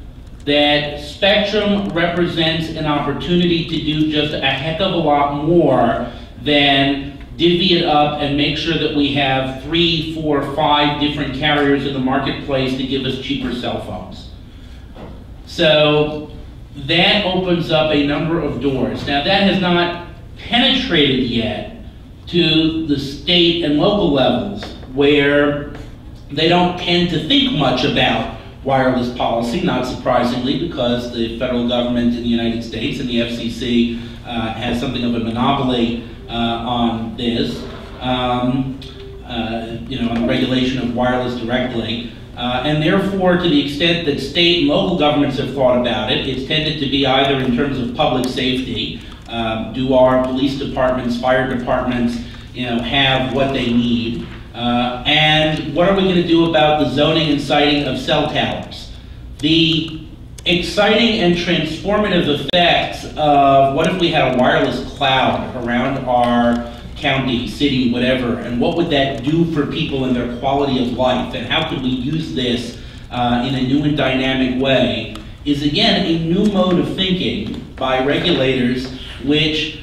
that spectrum represents an opportunity to do just a heck of a lot more than divvy it up and make sure that we have 3, 4, 5 different carriers in the marketplace to give us cheaper cell phones. So that opens up a number of doors. Now that has not penetrated yet to the state and local levels, where they don't tend to think much about wireless policy, not surprisingly, because the federal government in the United States and the FCC has something of a monopoly on this, on the regulation of wireless directly. And therefore, to the extent that state and local governments have thought about it, it's tended to be either in terms of public safety, do our police departments, fire departments, have what they need, and what are we going to do about the zoning and siting of cell towers? The exciting and transformative effects of what if we had a wireless cloud around our county, city, whatever, and what would that do for people and their quality of life, and how could we use this in a new and dynamic way, is again a new mode of thinking by regulators which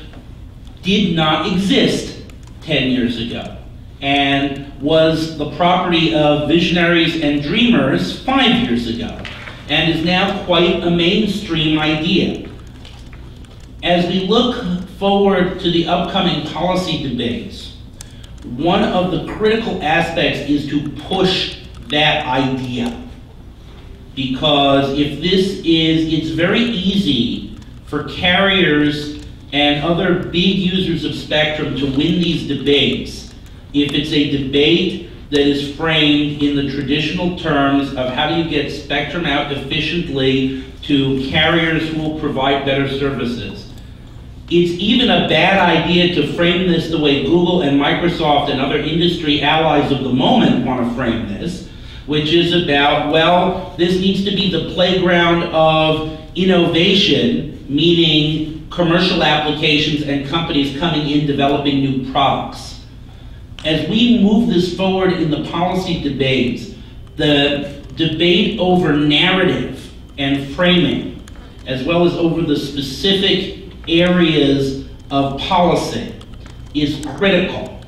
did not exist 10 years ago and was the property of visionaries and dreamers 5 years ago and is now quite a mainstream idea. As we look forward to the upcoming policy debates, one of the critical aspects is to push that idea. Because if it's very easy for carriers and other big users of spectrum to win these debates if it's a debate that is framed in the traditional terms of how do you get spectrum out efficiently to carriers who will provide better services. It's even a bad idea to frame this the way Google and Microsoft and other industry allies of the moment want to frame this, which is about, well, this needs to be the playground of innovation, meaning commercial applications and companies coming in developing new products. As we move this forward in the policy debates, the debate over narrative and framing, as well as over the specific areas of policy, is critical.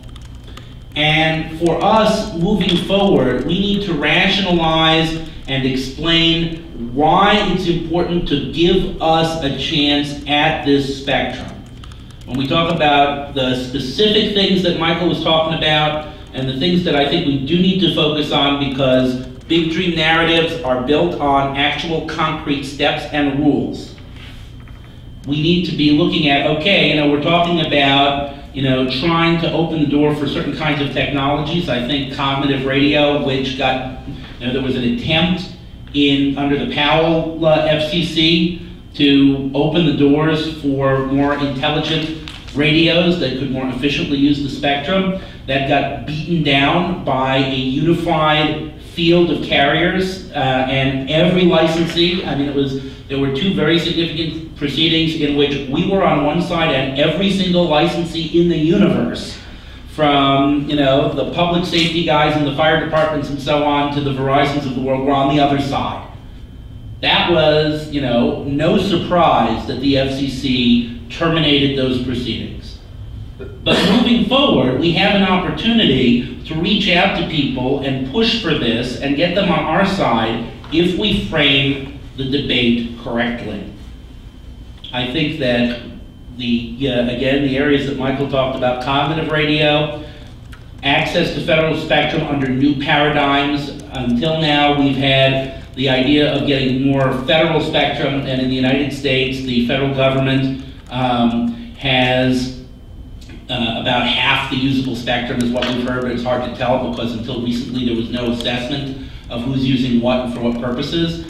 And for us moving forward, we need to rationalize and explain why it's important to give us a chance at this spectrum. When we talk about the specific things that Michael was talking about and the things that I think we do need to focus on, because big dream narratives are built on actual concrete steps and rules. We need to be looking at, okay, we're talking about, trying to open the door for certain kinds of technologies. I think cognitive radio, which got, there was an attempt under the Powell FCC to open the doors for more intelligent radios that could more efficiently use the spectrum. That got beaten down by a unified field of carriers and every licensee. There were two very significant proceedings in which we were on one side and every single licensee in the universe, from the public safety guys and the fire departments and so on to the Verizons of the world, were on the other side. That was, no surprise that the FCC terminated those proceedings. But moving forward, we have an opportunity to reach out to people and push for this and get them on our side if we frame the debate correctly. I think that again, the areas that Michael talked about, cognitive radio, access to federal spectrum under new paradigms. Until now, we've had the idea of getting more federal spectrum, and in the United States, the federal government has about half the usable spectrum is what we've heard, but it's hard to tell because until recently there was no assessment of who's using what and for what purposes.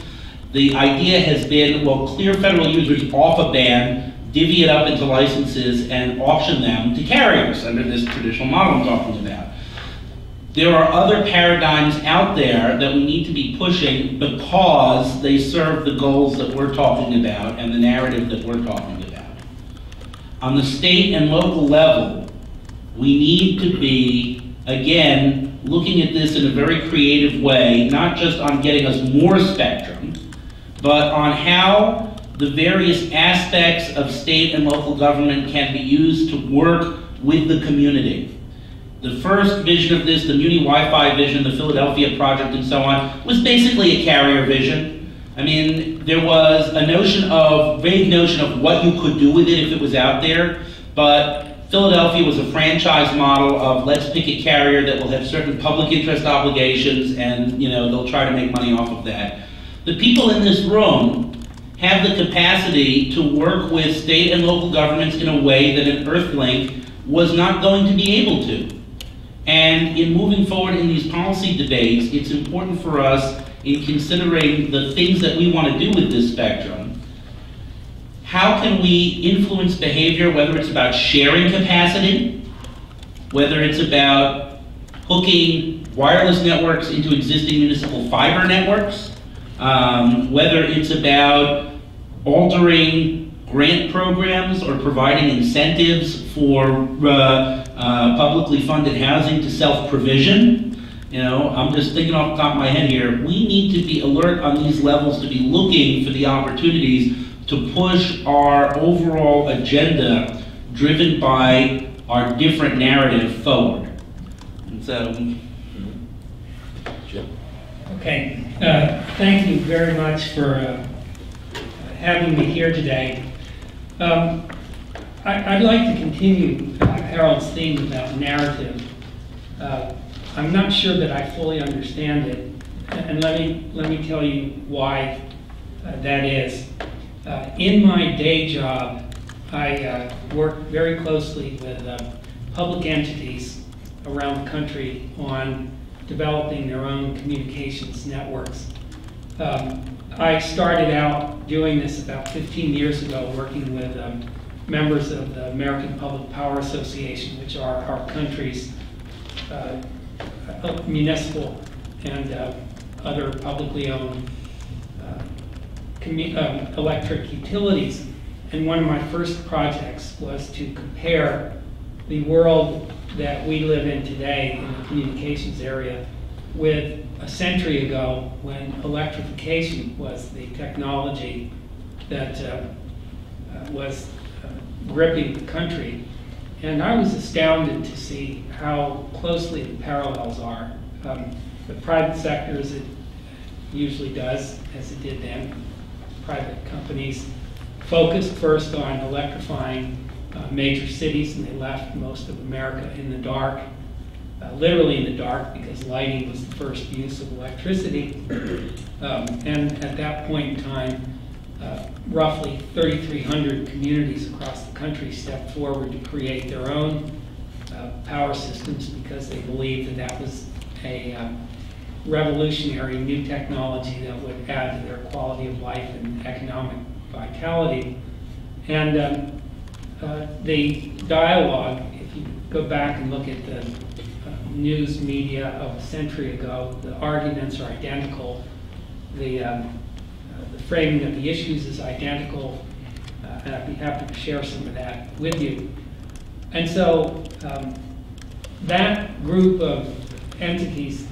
The idea has been, well, clear federal users off a band, divvy it up into licenses, and auction them to carriers under this traditional model I'm talking about. There are other paradigms out there that we need to be pushing because they serve the goals that we're talking about and the narrative that we're talking about. On the state and local level, we need to be, again, looking at this in a very creative way, not just on getting us more spectrum, but on how the various aspects of state and local government can be used to work with the community. The first vision of this, the Muni Wi-Fi vision, the Philadelphia project and so on, was basically a carrier vision. I mean, there was a vague notion of what you could do with it if it was out there, but Philadelphia was a franchise model of let's pick a carrier that will have certain public interest obligations and they'll try to make money off of that. The people in this room have the capacity to work with state and local governments in a way that an Earthlink was not going to be able to. And in moving forward in these policy debates, it's important for us in considering the things that we want to do with this spectrum. How can we influence behavior, whether it's about sharing capacity, whether it's about hooking wireless networks into existing municipal fiber networks, whether it's about altering grant programs or providing incentives for publicly funded housing to self-provision. I'm just thinking off the top of my head here, we need to be alert on these levels to be looking for the opportunities to push our overall agenda driven by our different narrative forward. And so, Jim. Okay, thank you very much for having me here today. I'd like to continue Harold's theme about narrative. I'm not sure that I fully understand it, and let me tell you why that is. In my day job, I work very closely with public entities around the country on developing their own communications networks. I started out doing this about 15 years ago, working with members of the American Public Power Association, which are our country's municipal and other publicly owned electric utilities. And one of my first projects was to compare the world that we live in today in the communications area with a century ago, when electrification was the technology that was gripping the country. And I was astounded to see how closely the parallels are. The private sector, as it usually does, as it did then, private companies focused first on electrifying major cities, and they left most of America in the dark. Literally in the dark, because lighting was the first use of electricity. And at that point in time, roughly 3,300 communities across the country stepped forward to create their own power systems, because they believed that that was a revolutionary new technology that would add to their quality of life and economic vitality. And the dialogue, if you go back and look at the news media of a century ago, the arguments are identical. The framing of the issues is identical, and I'd be happy to share some of that with you. And so that group of entities,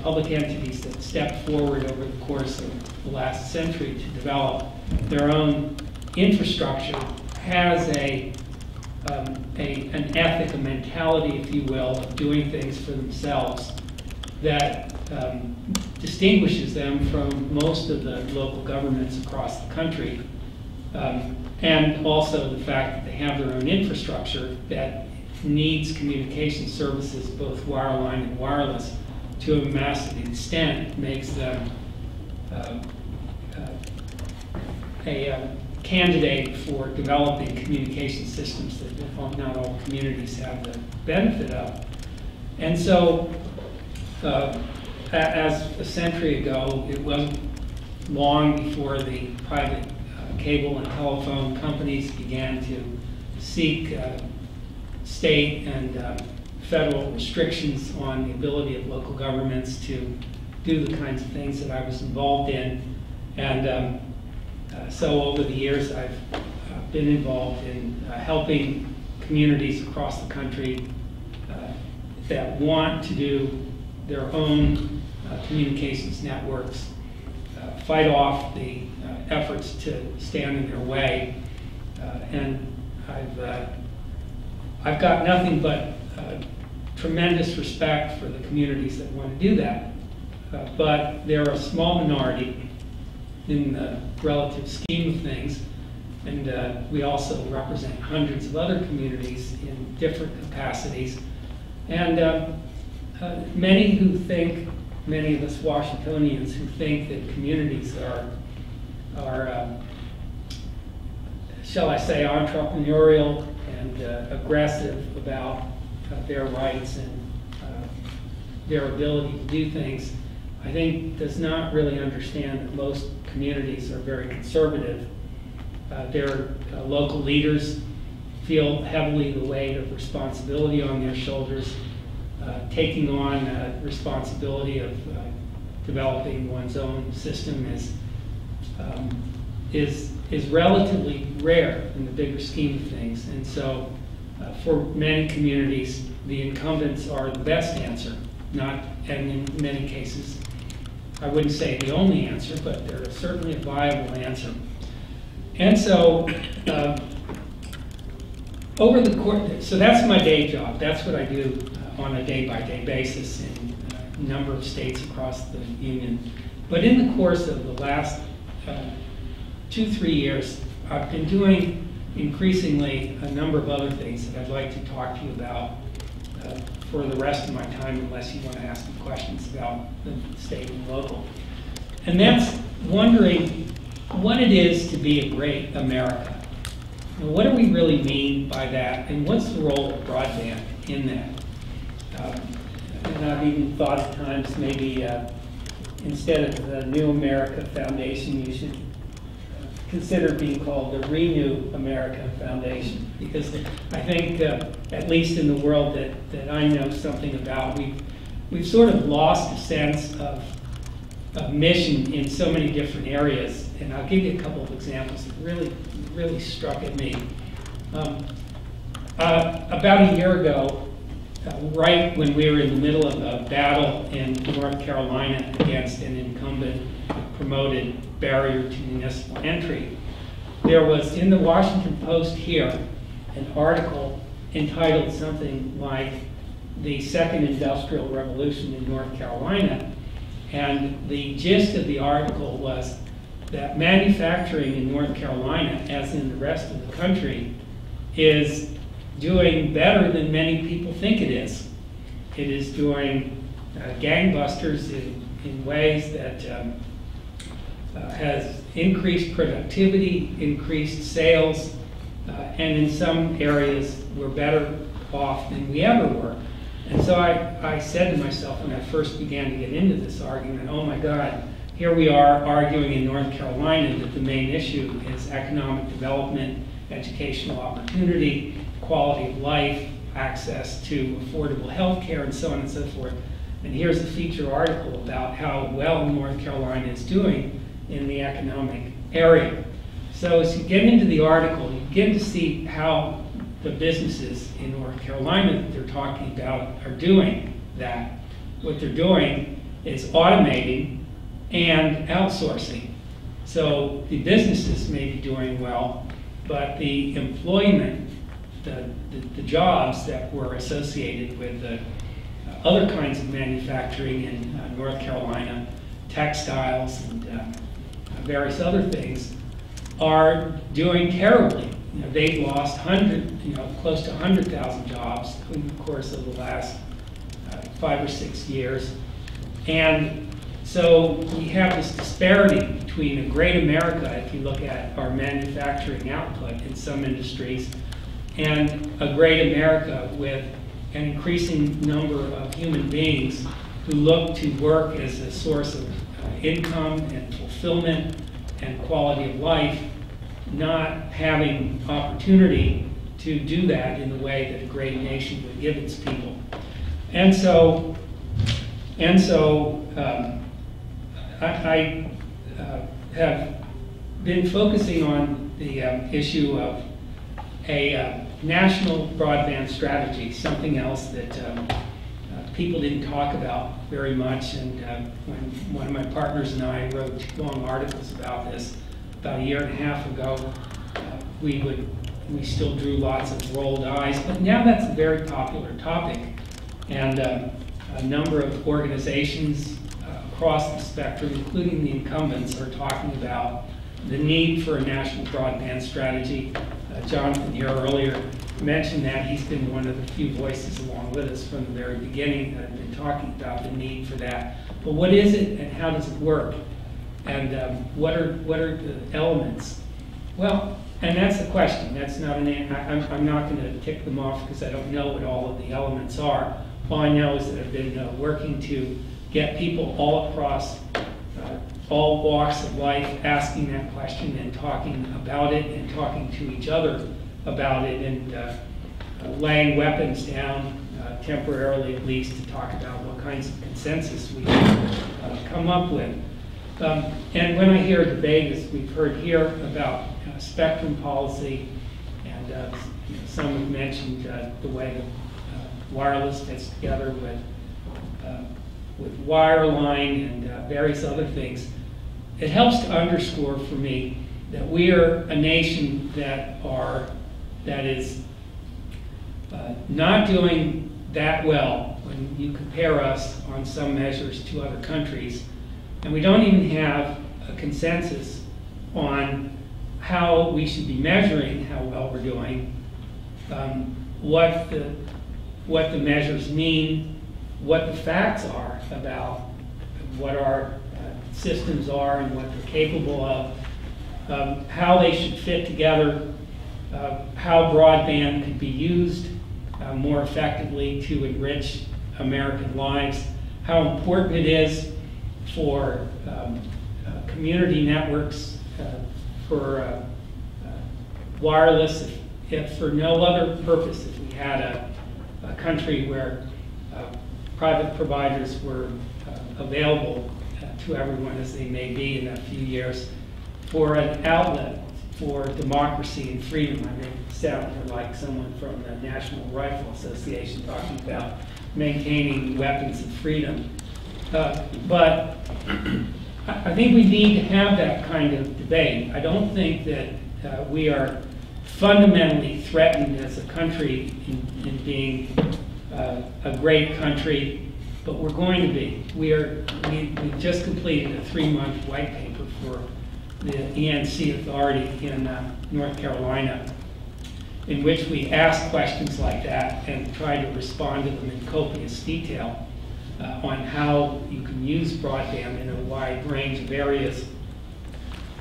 public entities that stepped forward over the course of the last century to develop their own infrastructure has an ethic, a mentality, if you will, of doing things for themselves that distinguishes them from most of the local governments across the country. And also the fact that they have their own infrastructure that needs communication services, both wireline and wireless, to a massive extent makes them a candidate for developing communication systems that not all communities have the benefit of. And so, as a century ago, it wasn't long before the private cable and telephone companies began to seek state and federal restrictions on the ability of local governments to do the kinds of things that I was involved in. And so over the years, I've been involved in helping communities across the country that want to do their own communications networks, fight off the efforts to stand in their way. And I've got nothing but tremendous respect for the communities that want to do that. But they're a small minority in the relative scheme of things. And we also represent hundreds of other communities in different capacities. And many of us Washingtonians who think that communities are shall I say, entrepreneurial and aggressive about their rights and their ability to do things, I think does not really understand that most communities are very conservative. Their local leaders feel heavily the weight of responsibility on their shoulders. Taking on responsibility of developing one's own system is relatively rare in the bigger scheme of things. And so for many communities, the incumbents are the best answer, and in many cases, I wouldn't say the only answer, but they're certainly a viable answer. And so over the course, so that's my day job. That's what I do on a day-by-day basis in a number of states across the union. But in the course of the last 2-3 years, I've been doing increasingly a number of other things that I'd like to talk to you about for the rest of my time, unless you want to ask me questions about the state and local. And that's wondering what it is to be a great America. And what do we really mean by that? And what's the role of broadband in that? And I've even thought at times maybe instead of the New America Foundation, you should consider being called the Renew America Foundation, because I think, at least in the world that I know something about, we've sort of lost a sense of mission in so many different areas. And I'll give you a couple of examples that really struck at me. About a year ago, right when we were in the middle of a battle in North Carolina against an incumbent promoted barrier to municipal entry, there was in the Washington Post here an article entitled something like "The Second Industrial Revolution in North Carolina." And the gist of the article was that manufacturing in North Carolina, as in the rest of the country, is doing better than many people think it is. It is doing gangbusters in ways that has increased productivity, increased sales, and in some areas we're better off than we ever were. And so I said to myself when I first began to get into this argument, oh my God, here we are arguing in North Carolina that the main issue is economic development, educational opportunity, quality of life, access to affordable health care, and so on and so forth. And here's a feature article about how well North Carolina is doing in the economic area. So as you get into the article, you begin to see how the businesses in North Carolina that they're talking about are doing that. What they're doing is automating and outsourcing. So the businesses may be doing well, but the employment, the jobs that were associated with the other kinds of manufacturing in North Carolina, textiles and various other things, are doing terribly. You know, they've lost close to 100,000 jobs in the course of the last 5 or 6 years. And so we have this disparity between a great America, if you look at our manufacturing output in some industries, and a great America with an increasing number of human beings who look to work as a source of income and fulfillment and quality of life, not having opportunity to do that in the way that a great nation would give its people. And so I have been focusing on the issue of a national broadband strategy, something else that people didn't talk about very much. And when one of my partners and I wrote long articles about this about a year and a half ago, we still drew lots of rolled eyes. But now that's a very popular topic. And a number of organizations across the spectrum, including the incumbents, are talking about the need for a national broadband strategy. Jonathan here earlier mentioned that. He's been one of the few voices along with us from the very beginning that have been talking about the need for that. But what is it and how does it work? And what are the elements? Well, and that's the question. That's not I'm not going to tick them off because I don't know what all of the elements are. All I know is that I've been working to get people all across all walks of life asking that question and talking about it and talking to each other about it and laying weapons down temporarily at least to talk about what kinds of consensus we can come up with. And when I hear a debate, as we've heard here, about spectrum policy, and some have mentioned the way that wireless fits together with wireline and various other things, it helps to underscore for me that we are a nation that is not doing that well when you compare us on some measures to other countries. And we don't even have a consensus on how we should be measuring how well we're doing, what the measures mean, what the facts are about what our systems are and what they're capable of, how they should fit together, how broadband could be used more effectively to enrich American lives, how important it is for community networks, for wireless, if for no other purpose, if we had a country where private providers were available to everyone as they may be in a few years, for an outlet for democracy and freedom. I may sound like someone from the National Rifle Association talking about maintaining weapons of freedom. But I think we need to have that kind of debate. I don't think that we are fundamentally threatened as a country in being a great country, but we're going to be. We just completed a 3-month white paper for the ENC authority in North Carolina, in which we asked questions like that and tried to respond to them in copious detail on how you can use broadband in a wide range of areas,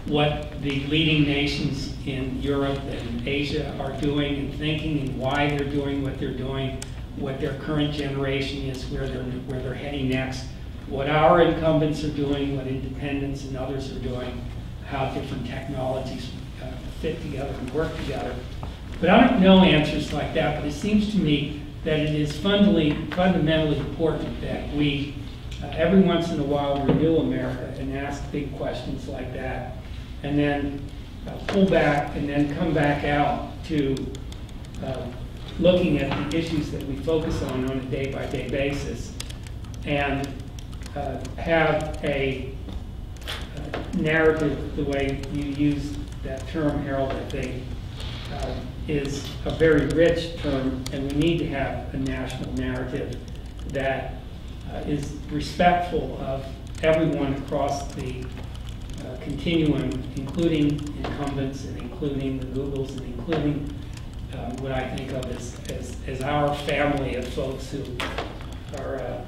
what the leading nations in Europe and Asia are doing and thinking and why they're doing what they're doing, what their current generation is, where they're heading next, what our incumbents are doing, what independents and others are doing, how different technologies fit together and work together. But I don't know answers like that, but it seems to me that it is fundamentally important that we, every once in a while, renew America and ask big questions like that, and then pull back and then come back out to looking at the issues that we focus on a day-by-day basis, and have a narrative, the way you use that term, Harold, I think, is a very rich term, and we need to have a national narrative that is respectful of everyone across the continuum, including incumbents and including the Googles and including what I think of as our family of folks who are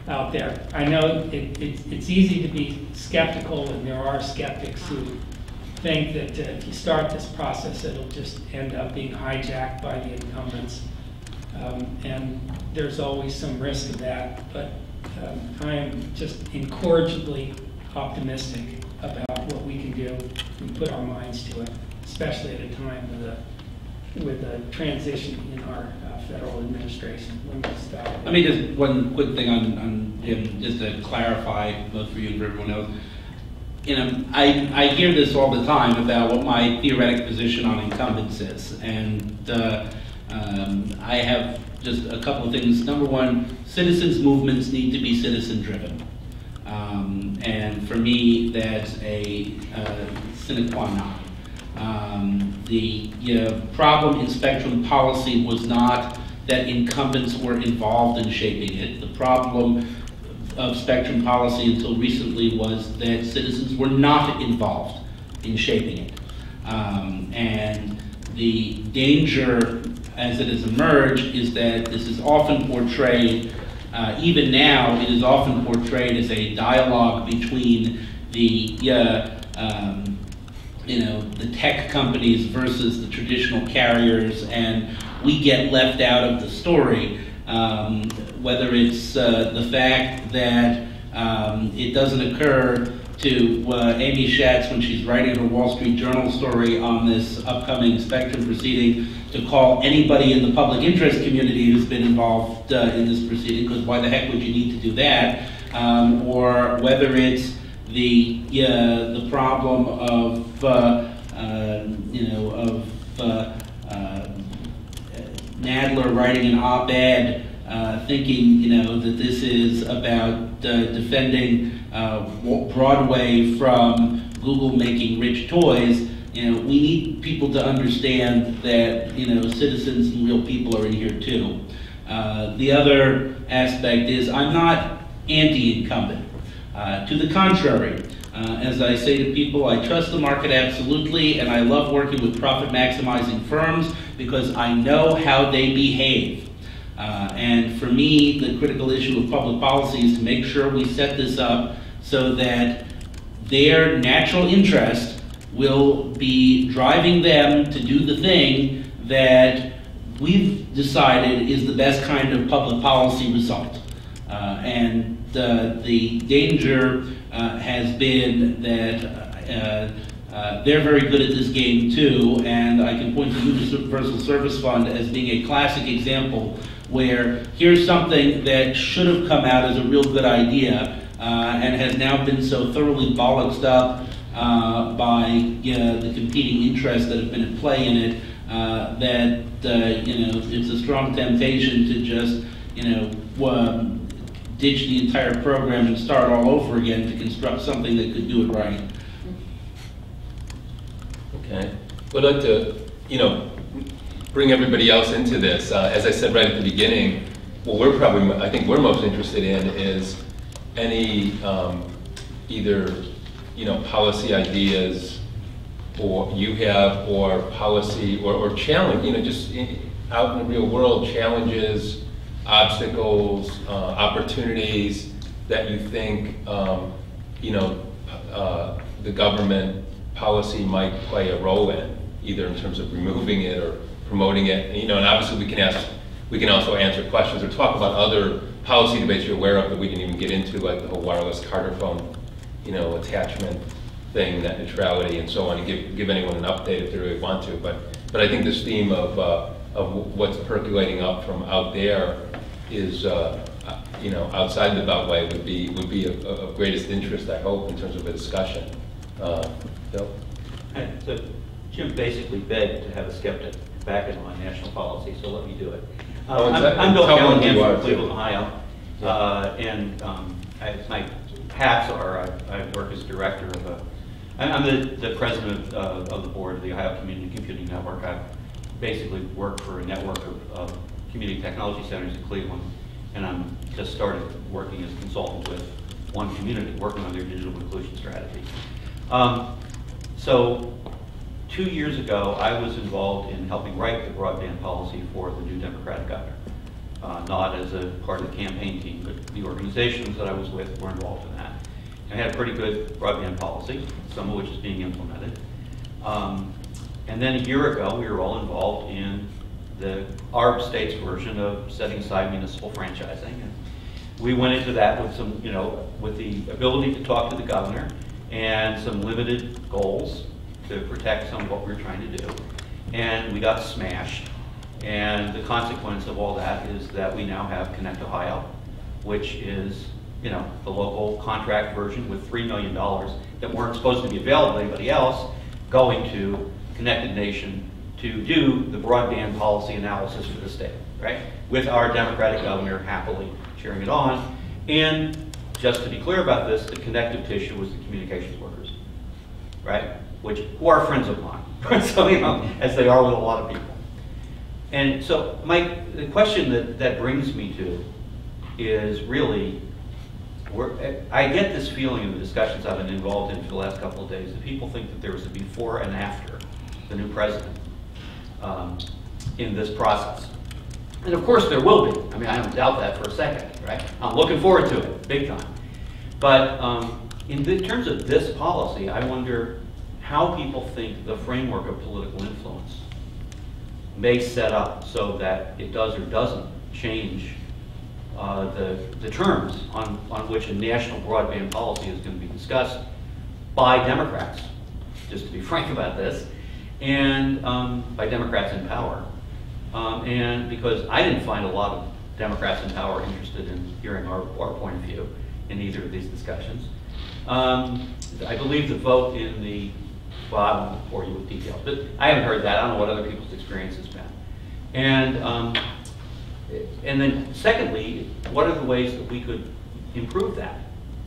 out there. I know it's easy to be skeptical, and there are skeptics who think that if you start this process, it'll just end up being hijacked by the incumbents. And there's always some risk of that, but I am just incorrigibly optimistic about what we can do if we put our minds to it, especially at a time with a transition in our federal administration. Let me stop. I mean, just one quick thing on Jim, just to clarify, both for you and for everyone else. You know, I hear this all the time about what my theoretic position on incumbents is, and I have just a couple of things. Number one, citizens' movements need to be citizen-driven. And for me, that's a sine qua non. The problem in spectrum policy was not that incumbents were involved in shaping it. The problem of spectrum policy until recently was that citizens were not involved in shaping it. And the danger as it has emerged is that this is often portrayed, even now, it is often portrayed as a dialogue between the the tech companies versus the traditional carriers, and we get left out of the story. Whether it's the fact that it doesn't occur to Amy Schatz when she's writing her Wall Street Journal story on this upcoming spectrum proceeding to call anybody in the public interest community who's been involved in this proceeding, because why the heck would you need to do that? Or whether it's the problem of Nadler writing an op-ed thinking that this is about defending Broadway from Google making rich toys. We need people to understand that citizens and real people are in here too. The other aspect is I'm not anti-incumbent. To the contrary, as I say to people, I trust the market absolutely, and I love working with profit-maximizing firms because I know how they behave. And for me, the critical issue of public policy is to make sure we set this up so that their natural interest will be driving them to do the thing that we've decided is the best kind of public policy result. And the danger has been that they're very good at this game too, and I can point to the Universal Service Fund as being a classic example where here's something that should have come out as a real good idea and has now been so thoroughly bollocksed up by the competing interests that have been at play in it that it's a strong temptation to just ditch the entire program and start all over again to construct something that could do it right. Okay. Well, I'd like to, bring everybody else into this. As I said right at the beginning, what I think we're most interested in is any either, policy ideas or you have, or policy or challenge, just out in the real world, challenges, obstacles, opportunities that you think, the government policy might play a role in, either in terms of removing it or promoting it. And obviously we can also answer questions or talk about other policy debates you're aware of that we didn't even get into, like the whole wireless Carter phone, attachment thing, net neutrality, and so on, and give anyone an update if they really want to. But I think this theme of what's percolating up from out there is, outside the Beltway would be of greatest interest, I hope, in terms of a discussion. Bill? So Jim basically begged to have a skeptic back in on national policy, so let me do it. I'm Bill Callahan from Cleveland, Ohio, and my hats are I work as director of I'm the president of the board of the Ohio Community Computing Network. I basically work for a network of community technology centers in Cleveland, and I'm just started working as a consultant with one community, working on their digital inclusion strategy. So 2 years ago, I was involved in helping write the broadband policy for the new Democratic governor. Not as a part of the campaign team, but the organizations that I was with were involved in that. I had a pretty good broadband policy, some of which is being implemented. And then a year ago, we were all involved in our state's version of setting aside municipal franchising. And we went into that with some, with the ability to talk to the governor and some limited goals to protect some of what we were trying to do. And we got smashed. And the consequence of all that is that we now have Connect Ohio, which is, the local contract version with $3 million that weren't supposed to be available to anybody else, going to Connected Nation to do the broadband policy analysis for the state. right? With our Democratic governor happily cheering it on. And just to be clear about this, the connective tissue was the communications workers, right? Who are friends of mine, so, you know, as they are with a lot of people. And so the question that brings me to is really, I get this feeling in the discussions I've been involved in for the last couple of days that people think that there was a before and after the new president in this process. And of course there will be. I mean, I don't doubt that for a second, right? I'm looking forward to it, big time. But in terms of this policy, I wonder how people think the framework of political influence may set up so that it does or doesn't change the terms on which a national broadband policy is going to be discussed by Democrats, just to be frank about this, and by Democrats in power. And because I didn't find a lot of Democrats in power interested in hearing our point of view in either of these discussions. I believe the vote in the, well, I won't bore you with details, but I haven't heard that. I don't know what other people's experience has been. And then secondly, what are the ways that we could improve that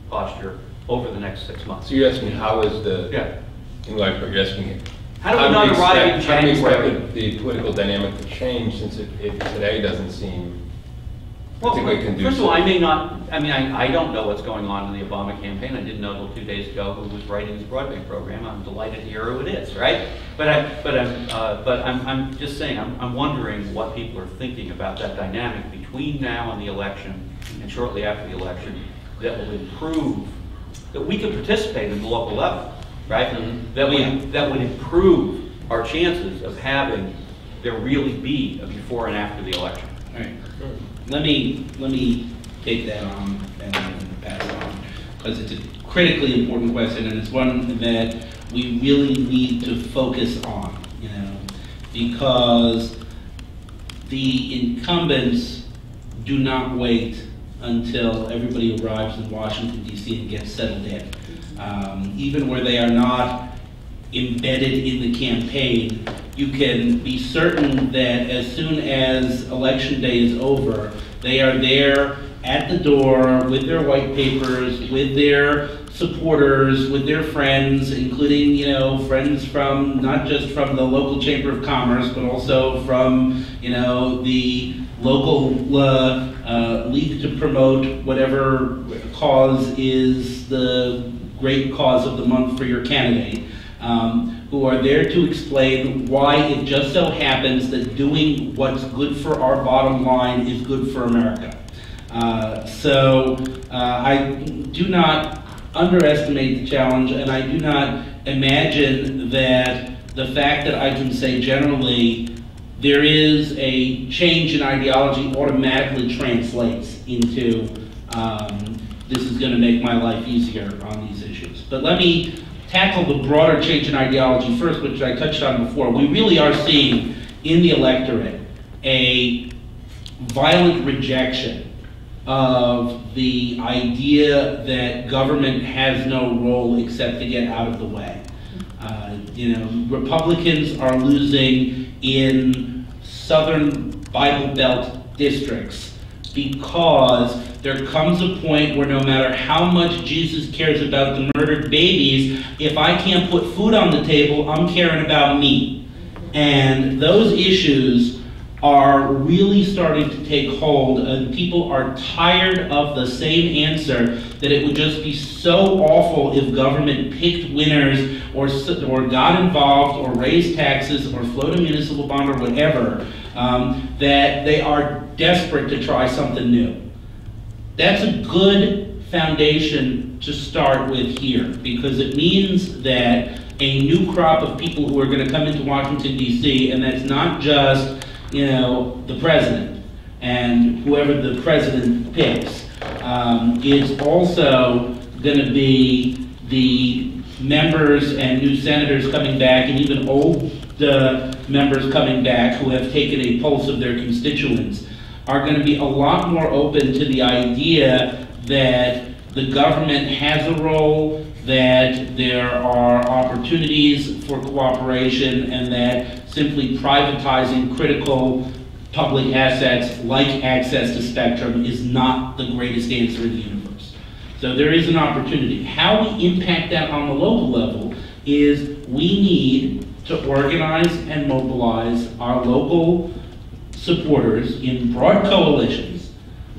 posture over the next 6 months? So you're asking how is the, Yeah. in life, you're asking How do we not arrive in how do we January? expect the political dynamic to change since it today doesn't seem Well, particularly conducive? first of all, I don't know what's going on in the Obama campaign. I didn't know until 2 days ago who was writing his broadband program. I'm delighted to hear who it is, right? But I'm just saying, I'm wondering what people are thinking about that dynamic between now and the election and shortly after the election that will improve, that we could participate in the local level, right? Mm-hmm. That would improve our chances of having there really be a before and after the election. All right. Let me take that on and pass it on, because it's a critically important question, and it's one that we really need to focus on, you know, because the incumbents do not wait until everybody arrives in Washington, D.C. and gets settled in. Even where they are not embedded in the campaign, you can be certain that as soon as election day is over, they are there at the door with their white papers, with their supporters, with their friends, including, you know, friends from, not just from the local Chamber of Commerce, but also from, you know, the local league to promote whatever cause is the great cause of the month for your candidate. Who are there to explain why it just so happens that doing what's good for our bottom line is good for America. I do not underestimate the challenge, and I do not imagine that the fact that I can say generally there is a change in ideology automatically translates into this is going to make my life easier on these issues. But let me tackle the broader change in ideology first, which I touched on before. We really are seeing in the electorate a violent rejection of the idea that government has no role except to get out of the way. You know, Republicans are losing in southern Bible Belt districts because there comes a point where no matter how much Jesus cares about the murdered babies, if I can't put food on the table, I'm caring about me. And those issues are really starting to take hold, and people are tired of the same answer that it would just be so awful if government picked winners or got involved or raised taxes or floated a municipal bond or whatever, that they are desperate to try something new. That's a good foundation to start with here, because it means that a new crop of people who are going to come into Washington, D.C., and that's not just, you know, the president and whoever the president picks, is also going to be the members and new senators coming back, and even old members coming back who have taken a pulse of their constituents, are going to be a lot more open to the idea that the government has a role, that there are opportunities for cooperation, and that simply privatizing critical public assets like access to spectrum is not the greatest answer in the universe. So there is an opportunity. How we impact that on the local level is we need to organize and mobilize our local supporters in broad coalitions.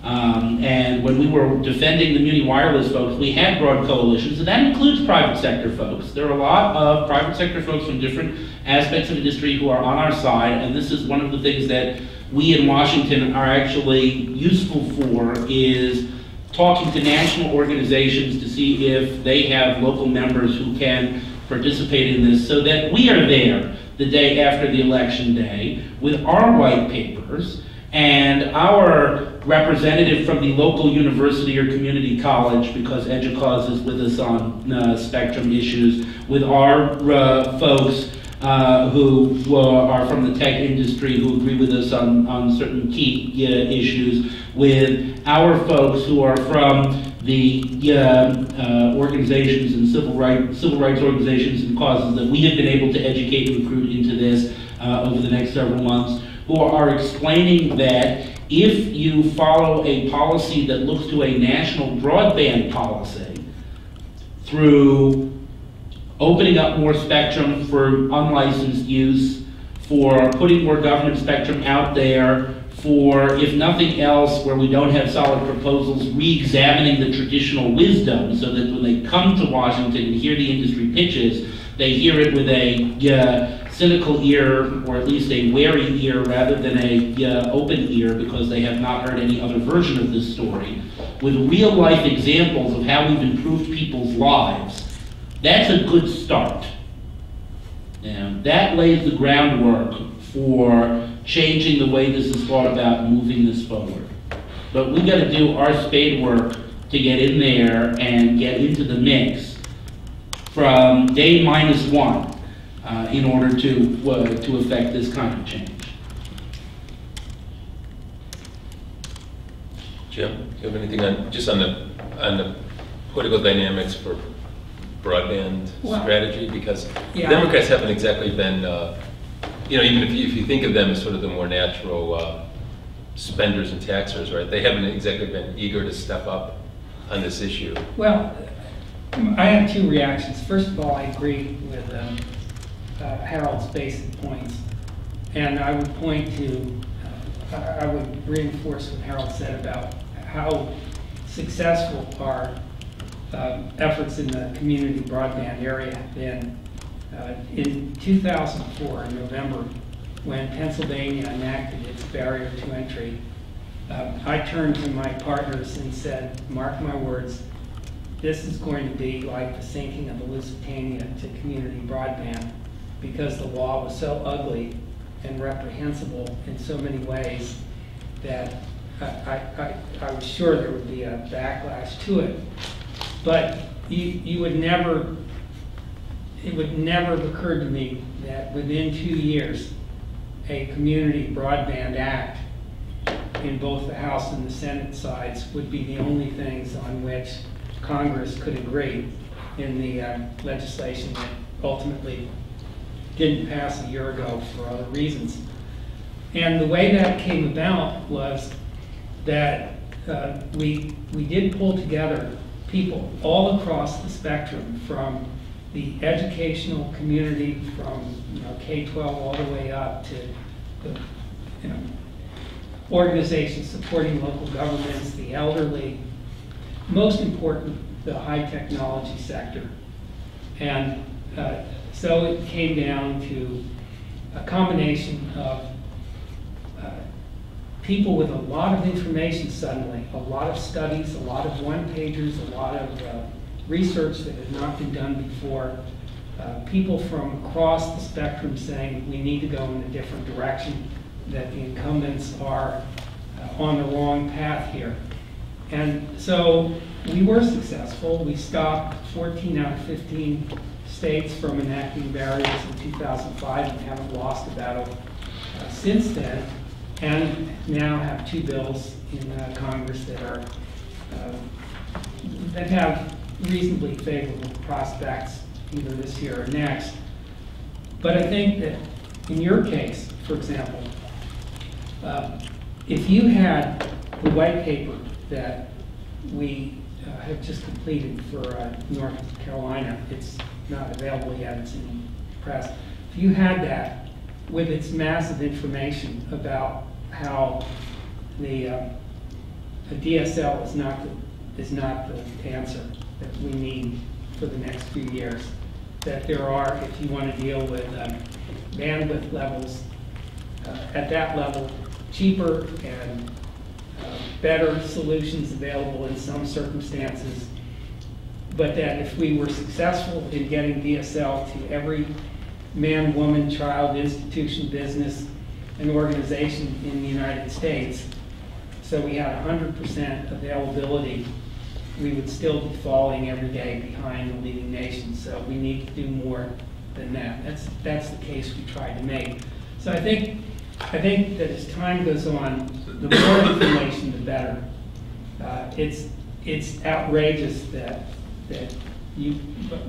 And when we were defending the Muni Wireless folks, we had broad coalitions, and that includes private sector folks. There are a lot of private sector folks from different aspects of industry who are on our side, and this is one of the things that we in Washington are actually useful for, is talking to national organizations to see if they have local members who can participate in this, so that we are there the day after the election day with our white papers and our representative from the local university or community college, because EDUCAUSE is with us on spectrum issues, with our folks who are from the tech industry who agree with us on certain key issues, with our folks who are from the organizations and civil rights organizations and causes that we have been able to educate and recruit into this over the next several months, who are explaining that if you follow a policy that looks to a national broadband policy through opening up more spectrum for unlicensed use, for putting more government spectrum out there, for, if nothing else, where we don't have solid proposals, re-examining the traditional wisdom so that when they come to Washington and hear the industry pitches, they hear it with a cynical ear, or at least a wary ear, rather than a open ear, because they have not heard any other version of this story, with real-life examples of how we've improved people's lives. That's a good start. And that lays the groundwork for changing the way this is thought about, moving this forward. But we got to do our spade work to get in there and get into the mix from day -1 in order to affect this kind of change. Jim, do you have anything on just on the political dynamics for broadband strategy? Because the Democrats haven't exactly been, even if you think of them as sort of the more natural spenders and taxers, right? They haven't exactly been eager to step up on this issue. Well, I have two reactions. First of all, I agree with Harold's basic points, and I would point to, I would reinforce what Harold said about how successful our efforts in the community broadband area have been. In 2004, in November, when Pennsylvania enacted its barrier to entry, I turned to my partners and said, mark my words, this is going to be like the sinking of the Lusitania to community broadband, because the law was so ugly and reprehensible in so many ways that I was sure there would be a backlash to it. But you would never, it would never have occurred to me that within 2 years, a community broadband act in both the House and the Senate sides would be the only things on which Congress could agree in the legislation that ultimately didn't pass a year ago for other reasons. And the way that came about was that we did pull together people all across the spectrum, from the educational community, from K-12 all the way up to the organizations supporting local governments, the elderly, most important, the high technology sector. And so it came down to a combination of people with a lot of information suddenly, a lot of studies, a lot of one-pagers, a lot of research that had not been done before, people from across the spectrum saying we need to go in a different direction, that the incumbents are on the wrong path here. And so we were successful. We stopped 14 out of 15 states from enacting barriers in 2005 and haven't lost a battle since then, and now have 2 bills in Congress that are that have reasonably favorable prospects either this year or next. But I think that in your case, for example, If you had the white paper that we have just completed for North Carolina, it's not available yet, it's in the press. If you had that with its massive information about how a DSL is not the answer that we need for the next few years, that there are, if you want to deal with bandwidth levels at that level, cheaper and better solutions available in some circumstances, but that if we were successful in getting DSL to every man, woman, child, institution, business, and organization in the United States, so we had 100% availability, we would still be falling every day behind the leading nations. So we need to do more than that. That's the case we tried to make. So I think that as time goes on, the more information, the better. It's outrageous that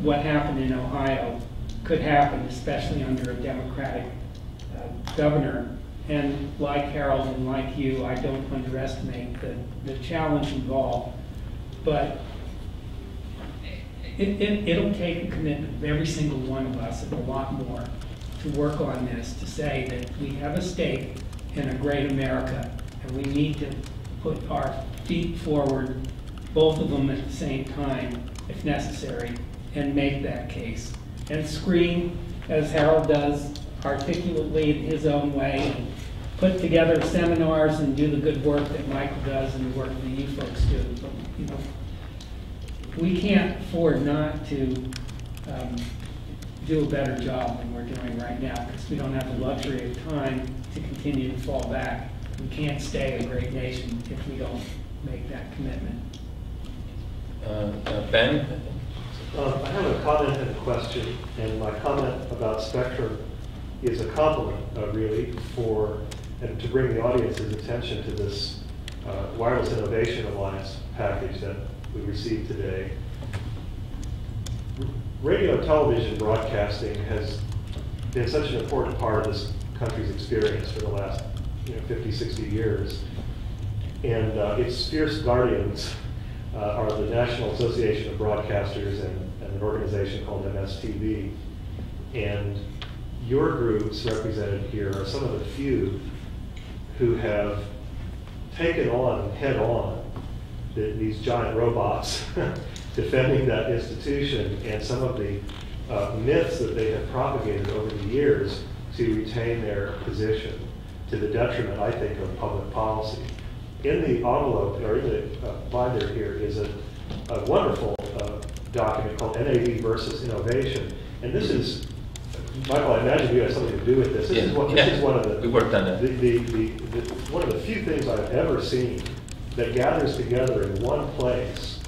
what happened in Ohio could happen, especially under a Democratic governor. And like Harold and like you, I don't underestimate the challenge involved. But it'll take a commitment of every single one of us, and a lot more, to work on this, to say that we have a stake in a great America, and we need to put our feet forward, both of them at the same time, if necessary, and make that case. And scream, as Harold does, articulately in his own way, and put together seminars and do the good work that Michael does and the work that you folks do. But, you know, we can't afford not to do a better job than we're doing right now, because we don't have the luxury of time to continue to fall back. We can't stay a great nation if we don't make that commitment. Ben? I have a comment and a question, and my comment about spectrum is a compliment, really, and to bring the audience's attention to this Wireless Innovation Alliance package that we received today. Radio and television broadcasting has been such an important part of this country's experience for the last 50, 60 years. And its fierce guardians are the National Association of Broadcasters and an organization called MSTV. And your groups represented here are some of the few who have taken on head-on these giant robots defending that institution, and some of the myths that they have propagated over the years to retain their position, to the detriment, I think, of public policy. In the envelope, or in the binder here, is a wonderful document called NAV versus Innovation. And this is, Michael, I imagine you have something to do with this. This is one of the, we worked on that. One of the few things I've ever seen that gathers together in one place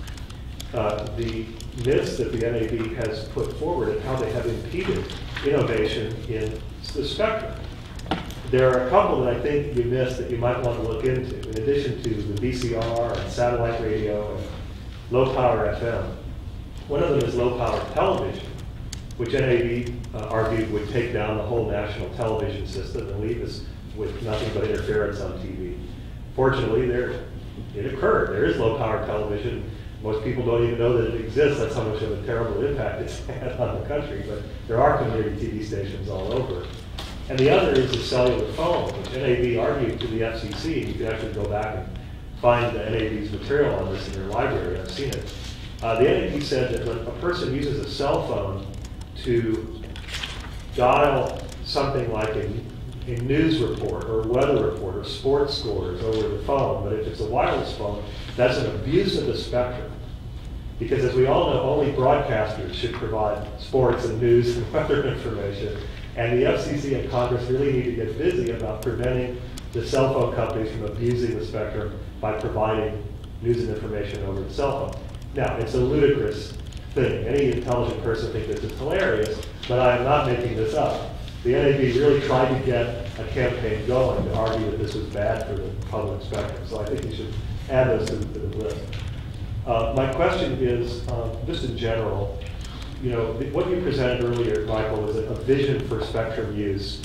the myths that the NAV has put forward and how they have impeded innovation in the spectrum. There are a couple that I think you missed that you might want to look into, in addition to the VCR and satellite radio and low power FM. One of them is low power television, which NAV argued would take down the whole national television system and leave us with nothing but interference on TV. Fortunately, it occurred. There is low power television. Most people don't even know that it exists. That's how much of a terrible impact it's had on the country. But there are community TV stations all over. And the other is the cellular phone, which NAV argued to the FCC. You can actually go back and find the NAV's material on this in their library. I've seen it. The NAV said that when a person uses a cell phone to dial something like a news report or weather report or sports scores over the phone, but if it's a wireless phone, that's an abuse of the spectrum. Because as we all know, only broadcasters should provide sports and news and weather information. And the FCC and Congress really need to get busy about preventing the cell phone companies from abusing the spectrum by providing news and information over the cell phone. Now, it's a ludicrous thing. Any intelligent person thinks this is hilarious, but I am not making this up. The NAV really tried to get a campaign going to argue that this was bad for the public spectrum. So I think you should add those to the list. My question is, just in general, what you presented earlier, Michael, was a vision for spectrum use,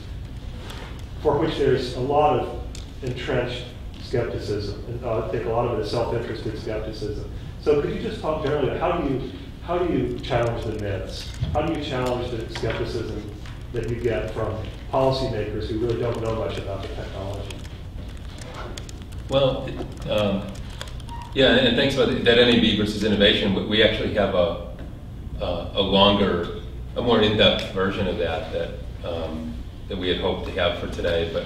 for which there's a lot of entrenched skepticism, and I think a lot of it is self-interested skepticism. So could you just talk generally about how do you challenge the myths? How do you challenge the skepticism that you get from policymakers who really don't know much about the technology? Well, yeah, and thanks for that NAB versus innovation. We actually have a more in-depth version of that we had hoped to have for today, but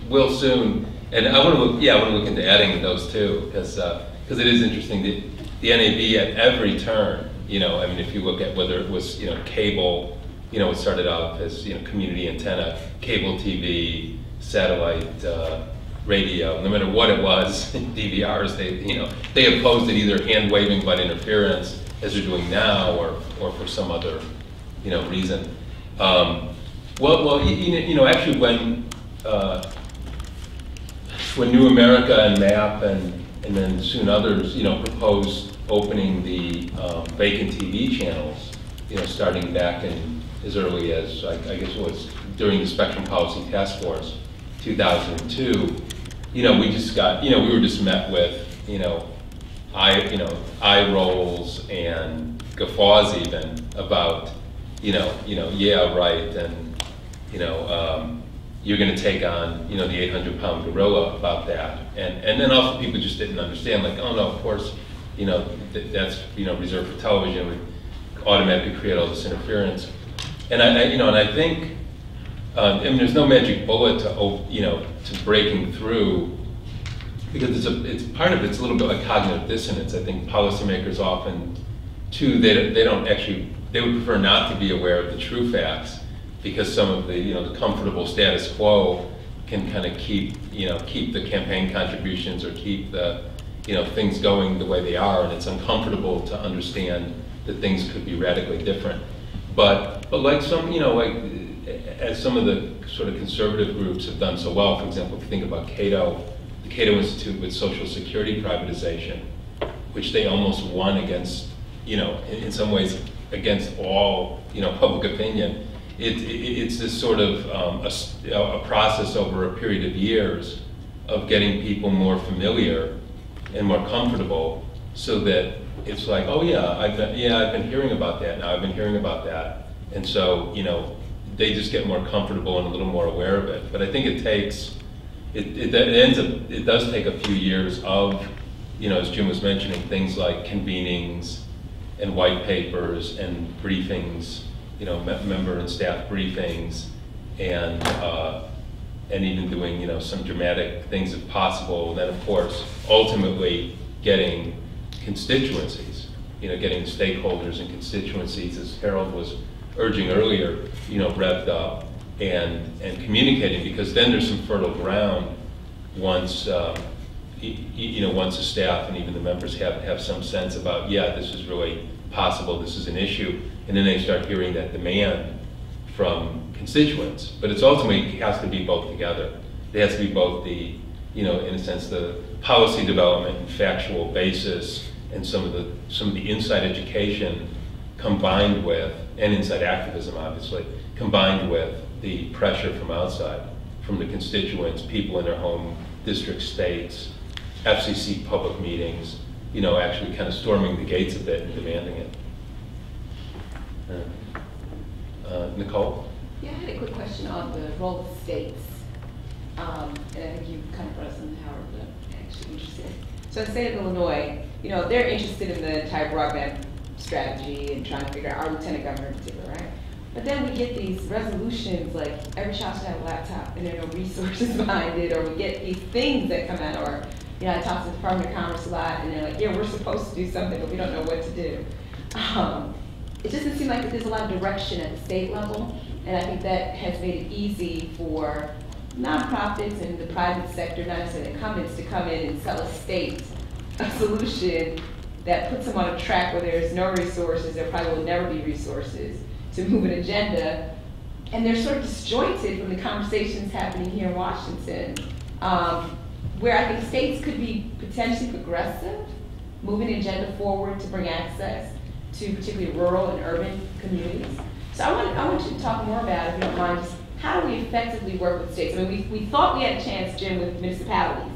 we'll soon. And I want to look into adding those too, because it is interesting. The NAB at every turn, I mean, if you look at whether it was cable, it started off as community antenna, cable TV, satellite. Radio, no matter what it was, DVRs, they opposed it either hand waving butt interference, as they're doing now, or for some other, reason. Actually, when New America and MAP and then soon others, proposed opening the vacant TV channels, starting back in as early as I guess it was during the Spectrum Policy Task Force, 2002. We just got, we were just met with, eye rolls and guffaws even about, yeah, right, and, you're going to take on, the 800-pound gorilla about that. And then also people just didn't understand, like, oh no, of course, that's, reserved for television, we automatically create all this interference. And I think, I mean, there's no magic bullet to breaking through, because it's part of it's a little bit like cognitive dissonance. I think policymakers often, too, they would prefer not to be aware of the true facts, because some of the the comfortable status quo can kind of keep the campaign contributions or keep the things going the way they are, and it's uncomfortable to understand that things could be radically different. But like some as some of the sort of conservative groups have done so well, for example, if you think about Cato, the Cato Institute with Social Security privatization, which they almost won against, in some ways against all, public opinion. It's this sort of a process over a period of years of getting people more familiar and more comfortable, so that it's like, oh yeah, I've been hearing about that now. I've been hearing about that, and so they just get more comfortable and a little more aware of it. But I think it does take a few years of, as Jim was mentioning, things like convenings and white papers and briefings, member and staff briefings, and even doing, some dramatic things if possible. And then of course, ultimately getting constituencies, getting stakeholders and constituencies, as Harold was urging earlier, revved up and communicating, because then there's some fertile ground once once the staff and even the members have some sense about, yeah, this is really possible, this is an issue, and then they start hearing that demand from constituents. But it's ultimately has to be both together. It has to be both the, in a sense, the policy development and factual basis, and some of the inside education combined with, and inside activism obviously, combined with the pressure from outside, from the constituents, people in their home district states, FCC public meetings, actually kind of storming the gates a bit and demanding it. Nicole? Yeah, I had a quick question on the role of states. And I think you kind of brought us on Howard, but I'm actually interested. So in the state of Illinois, they're interested in the entire broadband strategy and trying to figure out our lieutenant governor in particular, right? But then we get these resolutions like every child should have a laptop and there are no resources behind it, or we get these things that come out, or I talk to the Department of Commerce a lot and they're like, yeah, we're supposed to do something, but we don't know what to do. It doesn't seem like there's a lot of direction at the state level, and I think that has made it easy for nonprofits and the private sector, not necessarily incumbents, to come in and sell a state a solution that puts them on a track where there's no resources, there probably will never be resources to move an agenda, and they're sort of disjointed from the conversations happening here in Washington, where I think states could be potentially progressive, moving the agenda forward to bring access to particularly rural and urban communities. So I want you to talk more about, if you don't mind, just how do we effectively work with states? I mean, we thought we had a chance, Jim, with municipalities.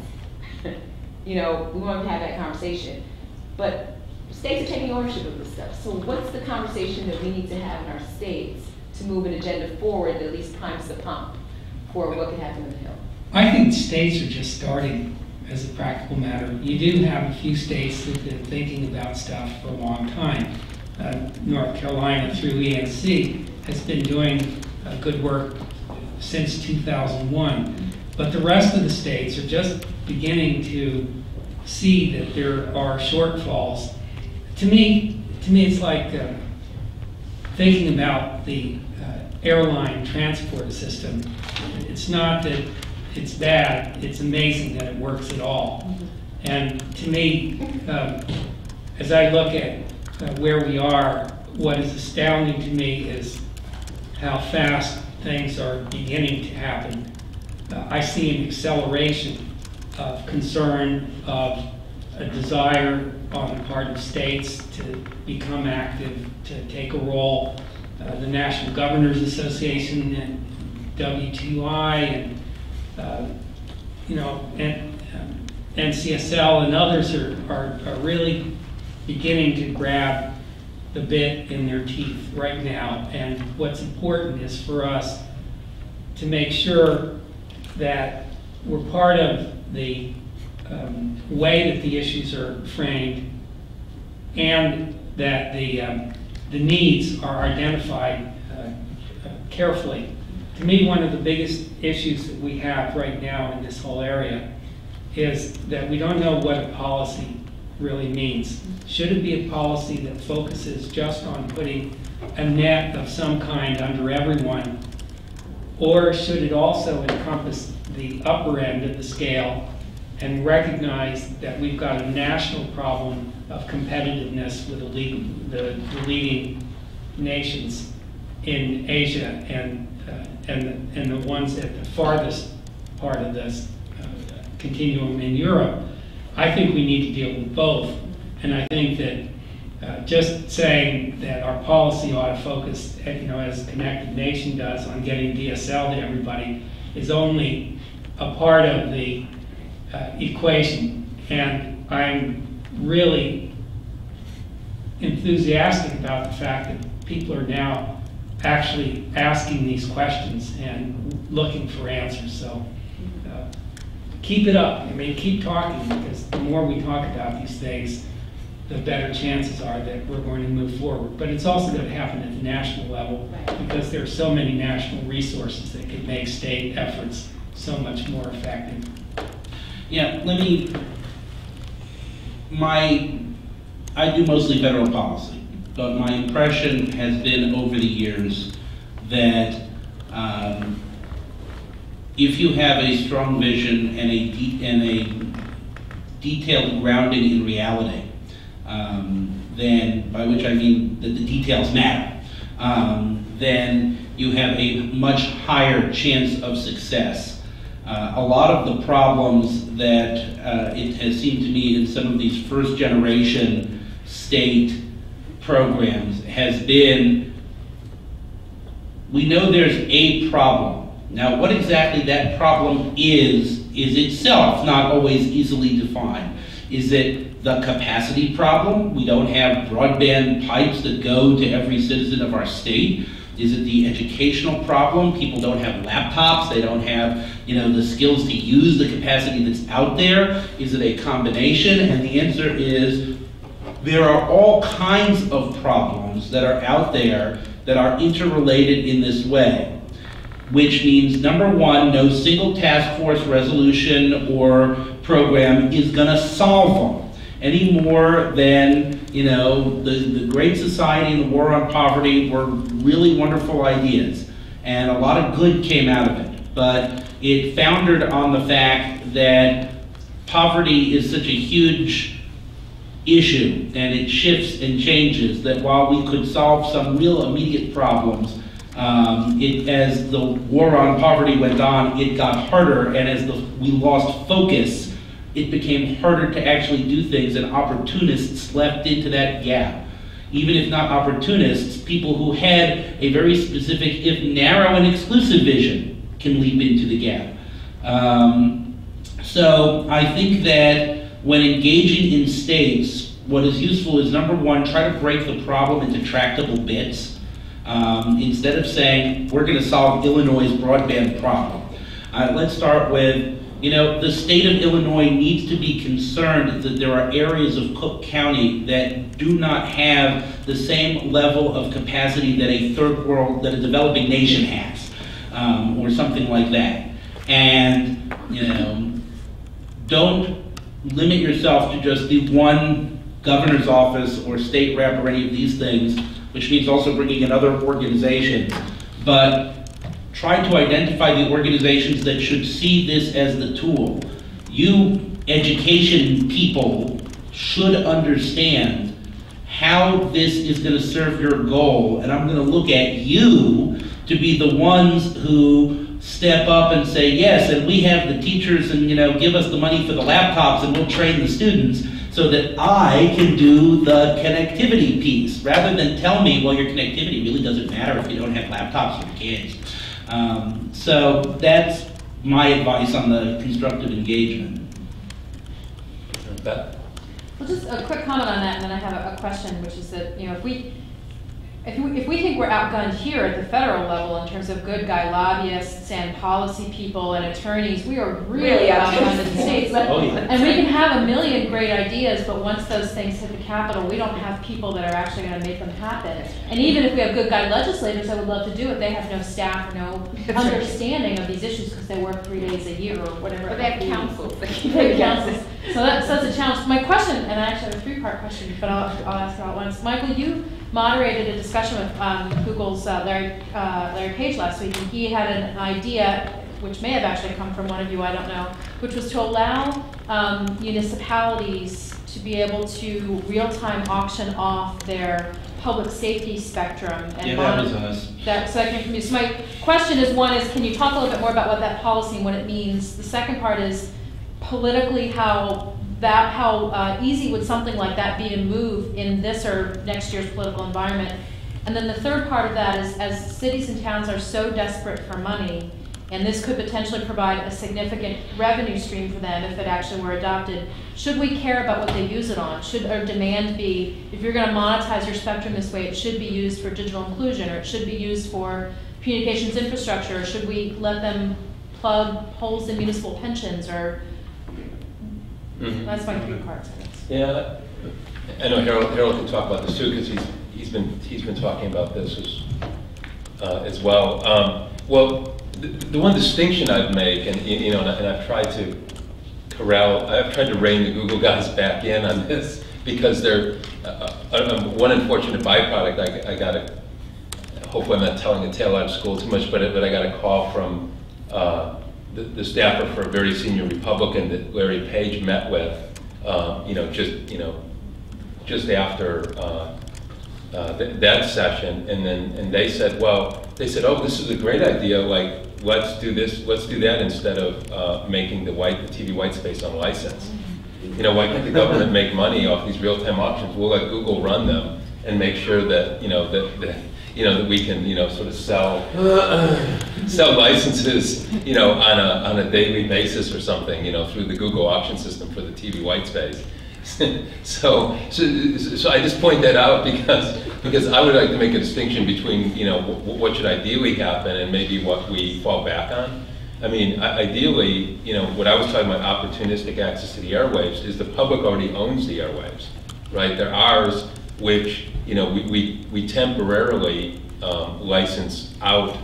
You know, we wanted to have that conversation. But states are taking ownership of this stuff. So what's the conversation that we need to have in our states to move an agenda forward that at least primes the pump for what could happen in the Hill? I think states are just starting as a practical matter. You do have a few states that have been thinking about stuff for a long time. North Carolina through ENC has been doing good work since 2001. But the rest of the states are just beginning to see that there are shortfalls. To me it's like thinking about the airline transport system. It's not that it's bad, it's amazing that it works at all. And to me, as I look at where we are, what is astounding to me is how fast things are beginning to happen. I see an acceleration of concern, of a desire on the part of states to become active, to take a role. The National Governors Association and WTI and NCSL and others are really beginning to grab the bit in their teeth right now. And what's important is for us to make sure that we're part of the way that the issues are framed, and that the needs are identified carefully. To me, one of the biggest issues that we have right now in this whole area is that we don't know what a policy really means. Should it be a policy that focuses just on putting a net of some kind under everyone, or should it also encompass the upper end of the scale and recognize that we've got a national problem of competitiveness with the leading nations in Asia and the ones at the farthest part of this continuum in Europe? I think we need to deal with both. And I think that just saying that our policy ought to focus, as Connected Nation does, on getting DSL to everybody is only a part of the equation. And I'm really enthusiastic about the fact that people are now actually asking these questions and looking for answers. So keep it up. I mean, keep talking, because the more we talk about these things, the better chances are that we're going to move forward. But it's also going to happen at the national level, because there are so many national resources that could make state efforts so much more effective. Yeah, I do mostly federal policy, but my impression has been over the years that if you have a strong vision and a detailed grounding in reality, then, by which I mean that the details matter, then you have a much higher chance of success. A lot of the problems that it has seemed to me in some of these first generation state programs has been, we know there's a problem. Now, what exactly that problem is itself not always easily defined. Is it the capacity problem? We don't have broadband pipes that go to every citizen of our state. Is it the educational problem? People don't have laptops. They don't have, the skills to use the capacity that's out there. Is it a combination? And the answer is there are all kinds of problems that are out there that are interrelated in this way, which means, number one, no single task force resolution or program is going to solve them any more than, the Great Society and the War on Poverty were really wonderful ideas, and a lot of good came out of it. But it foundered on the fact that poverty is such a huge issue, and it shifts and changes, that while we could solve some real immediate problems, as the war on poverty went on, it got harder, and as we lost focus, it became harder to actually do things, and opportunists leapt into that gap. even if not opportunists, people who had a very specific, if narrow and exclusive vision, can leap into the gap. So I think that when engaging in states, what is useful is, number one, try to break the problem into tractable bits. Instead of saying, we're going to solve Illinois' broadband problem. Let's start with, the state of Illinois needs to be concerned that there are areas of Cook County that do not have the same level of capacity that a developing nation has, or something like that. And, don't limit yourself to just the one governor's office or state rep or any of these things, which means also bringing in other organizations, but try to identify the organizations that should see this as the tool. You education people should understand how this is going to serve your goal, and I'm going to look at you to be the ones who step up and say, yes, and we have the teachers, and give us the money for the laptops and we'll train the students, so that I can do the connectivity piece, rather than tell me, well, your connectivity really doesn't matter if you don't have laptops for your kids. So that's my advice on the constructive engagement. Beth? Well, just a quick comment on that, and then I have a question, which is that, if we think we're outgunned here at the federal level in terms of good guy lobbyists and policy people and attorneys, we are really outgunned in the states. Oh, yeah. And we can have a million great ideas, but once those things hit the Capitol, we don't have people that are actually going to make them happen. And even if we have good guy legislators that would love to do it, they have no staff or no understanding of these issues because they work 3 days a year or whatever. But they have councils. They have councils. So that's a challenge. My question, and I actually have a 3-part question, but I'll ask it all at once. Michael, you moderated a discussion with Google's Larry Page last week, and he had an idea, which may have actually come from one of you, I don't know, which was to allow municipalities to be able to real-time auction off their public safety spectrum. And yeah, that was us. So that came from you. So my question is, one is, can you talk a little bit more about what that policy and what it means? The second part is, politically, how easy would something like that be to move in this or next year's political environment? And then the third part of that is, as cities and towns are so desperate for money, and this could potentially provide a significant revenue stream for them if it actually were adopted, should we care about what they use it on? Should our demand be, if you're going to monetize your spectrum this way, it should be used for digital inclusion, or it should be used for communications infrastructure, or should we let them plug holes in municipal pensions, or that's my 3 parts, I guess. Yeah, I know Harold can talk about this too, because he's been talking about this as well. Well, the one distinction I'd make, and and I've tried to rein the Google guys back in on this, because they're one unfortunate byproduct. I got a, hopefully I'm not telling a tale out of school too much, but I got a call from the staffer for a very senior Republican that Larry Page met with, just after that session, and they said, oh, this is a great idea. Like, let's do this, let's do that instead of making the TV white space unlicensed. Why can't the government make money off these real-time auctions? We'll let Google run them and make sure that that we can sort of sell licenses on a daily basis or something through the Google auction system for the TV white space. so I just point that out because I would like to make a distinction between what should ideally happen and maybe what we fall back on. I mean, ideally, what I was talking about, opportunistic access to the airwaves, is the public already owns the airwaves, right? They're ours, which we temporarily license out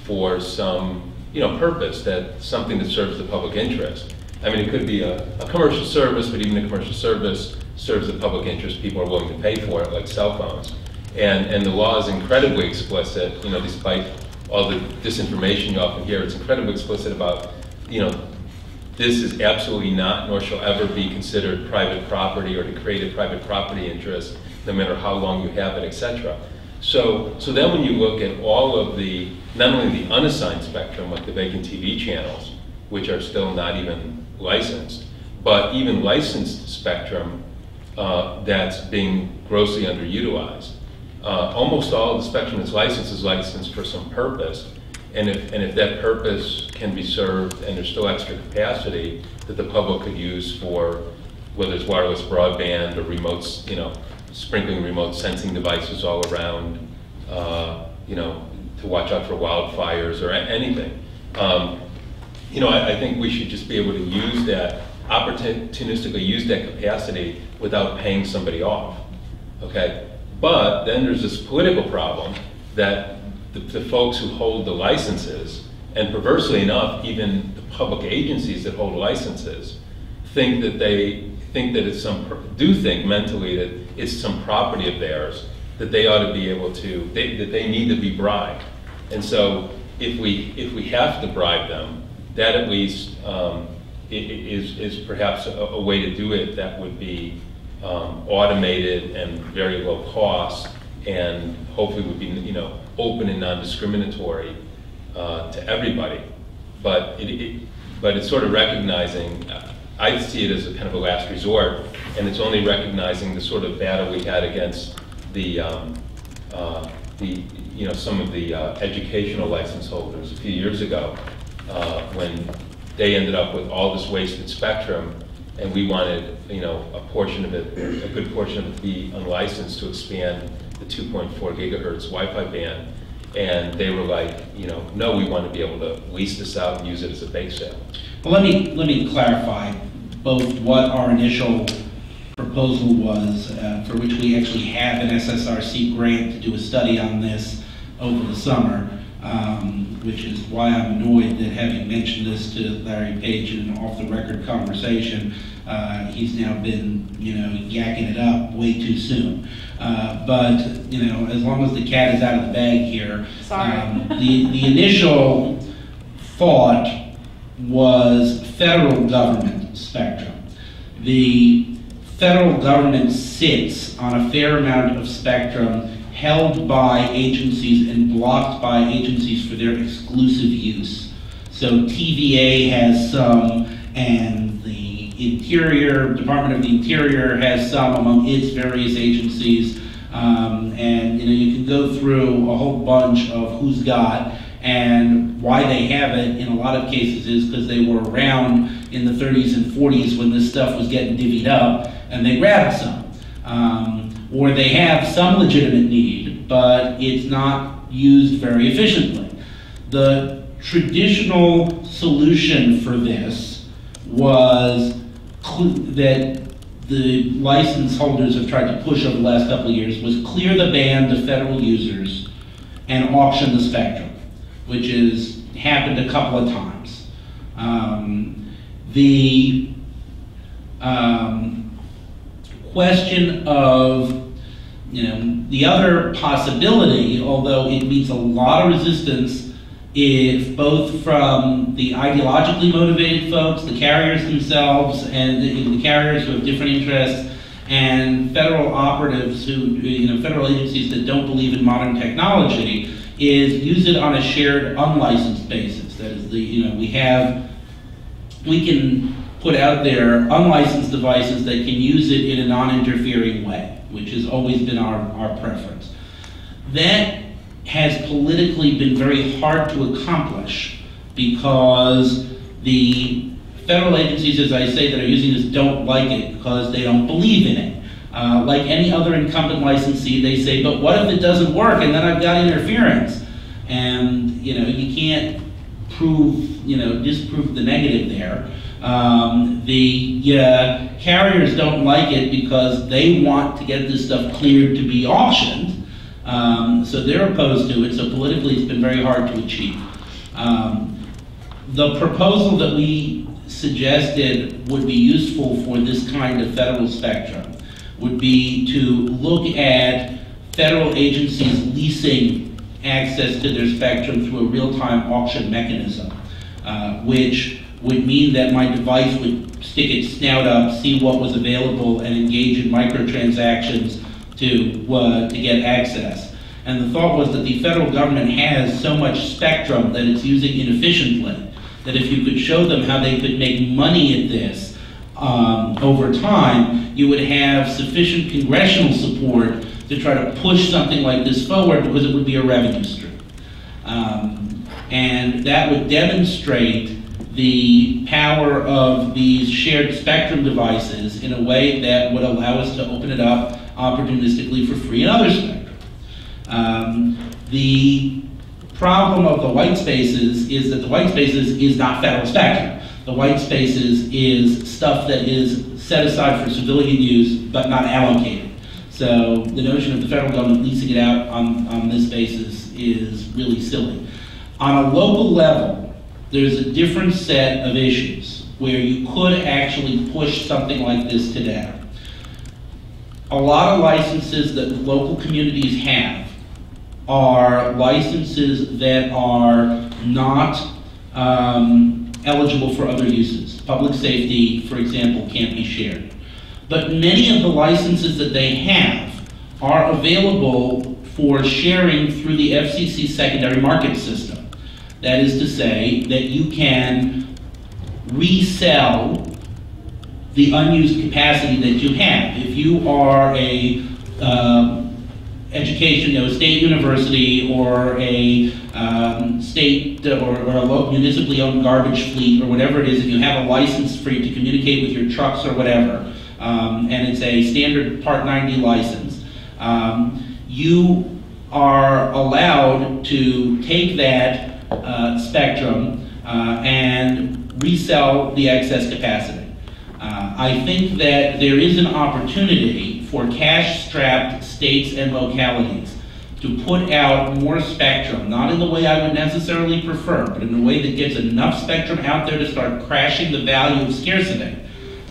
for some purpose, something that serves the public interest. I mean, it could be a commercial service, but even a commercial service serves the public interest. People are willing to pay for it, like cell phones. And the law is incredibly explicit, despite all the disinformation you often hear, it's incredibly explicit about, this is absolutely not, nor shall ever be considered private property or to create a private property interest, no matter how long you have it, etc. So then when you look at all of the, not only the unassigned spectrum, like the vacant TV channels, which are still not even licensed, but even licensed spectrum, that's being grossly underutilized. Almost all of the spectrum that's licensed is licensed for some purpose, and if that purpose can be served and there's still extra capacity that the public could use for whether it's wireless broadband or remotes, sprinkling remote sensing devices all around, to watch out for wildfires or anything. I think we should just be able to use that, opportunistically use that capacity without paying somebody off, okay? But then there's this political problem that the folks who hold the licenses, and perversely enough, even the public agencies that hold licenses, think mentally that it's some property of theirs, that they ought to be able to, that they need to be bribed. And so if we have to bribe them, that at least is perhaps a way to do it that would be automated and very low cost, and hopefully would be open and non-discriminatory to everybody. But it's sort of recognizing. I see it as a kind of a last resort, and it's only recognizing the sort of battle we had against some of the educational license holders a few years ago, when they ended up with all this wasted spectrum, and we wanted a portion of it, a good portion of it, to be unlicensed to expand the 2.4 gigahertz Wi-Fi band, and they were like, no, we want to be able to lease this out and use it as a bake sale. Well, let me clarify both what our initial proposal was, for which we actually have an SSRC grant to do a study on this over the summer, which is why I'm annoyed that, having mentioned this to Larry Page in an off-the-record conversation, he's now been, yakking it up way too soon. But as long as the cat is out of the bag here, the initial thought was federal government spectrum. The federal government sits on a fair amount of spectrum held by agencies and blocked by agencies for their exclusive use. So TVA has some, and the Department of the Interior has some among its various agencies. And you can go through a whole bunch of who's got, and why they have it in a lot of cases is because they were around in the 30s and 40s when this stuff was getting divvied up, and they grabbed some. Or they have some legitimate need, but it's not used very efficiently. The traditional solution for this was that the license holders have tried to push over the last couple of years, was clear the band to federal users and auction the spectrum, which has happened a couple of times. The question of, the other possibility, although it meets a lot of resistance, if both from the ideologically motivated folks, the carriers themselves, and the carriers who have different interests, and federal operatives who, federal agencies that don't believe in modern technology, is use it on a shared unlicensed basis. That is, we can put out there unlicensed devices that can use it in a non-interfering way, which has always been our preference. That has politically been very hard to accomplish because the federal agencies, as I say, that are using this don't like it because they don't believe in it. Like any other incumbent licensee, they say, but what if it doesn't work and then I've got interference? And you can't disprove the negative there. The carriers don't like it because they want to get this stuff cleared to be auctioned. So they're opposed to it, so politically it's been very hard to achieve. The proposal that we suggested would be useful for this kind of federal spectrum would be to look at federal agencies leasing access to their spectrum through a real-time auction mechanism, which would mean that my device would stick its snout up, see what was available, and engage in microtransactions to get access. And the thought was that the federal government has so much spectrum that it's using inefficiently, that if you could show them how they could make money at this over time, you would have sufficient congressional support to try to push something like this forward because it would be a revenue stream. And that would demonstrate the power of these shared spectrum devices in a way that would allow us to open it up opportunistically for free and other spectrum. The problem of the white spaces is that the white spaces is not federal spectrum. The white spaces is stuff that is set aside for civilian use but not allocated. So the notion of the federal government leasing it out on this basis is really silly. On a local level, there's a different set of issues where you could actually push something like this today. A lot of licenses that local communities have are licenses that are not eligible for other uses. Public safety, for example, can't be shared. But many of the licenses that they have are available for sharing through the FCC secondary market system. That is to say that you can resell the unused capacity that you have. If you are a education, a state university or a state or a municipally owned garbage fleet or whatever it is, if you have a license for you to communicate with your trucks or whatever, and it's a standard Part 90 license, you are allowed to take that spectrum and resell the excess capacity. I think that there is an opportunity for cash-strapped states and localities to put out more spectrum, not in the way I would necessarily prefer, but in a way that gets enough spectrum out there to start crashing the value of scarcity,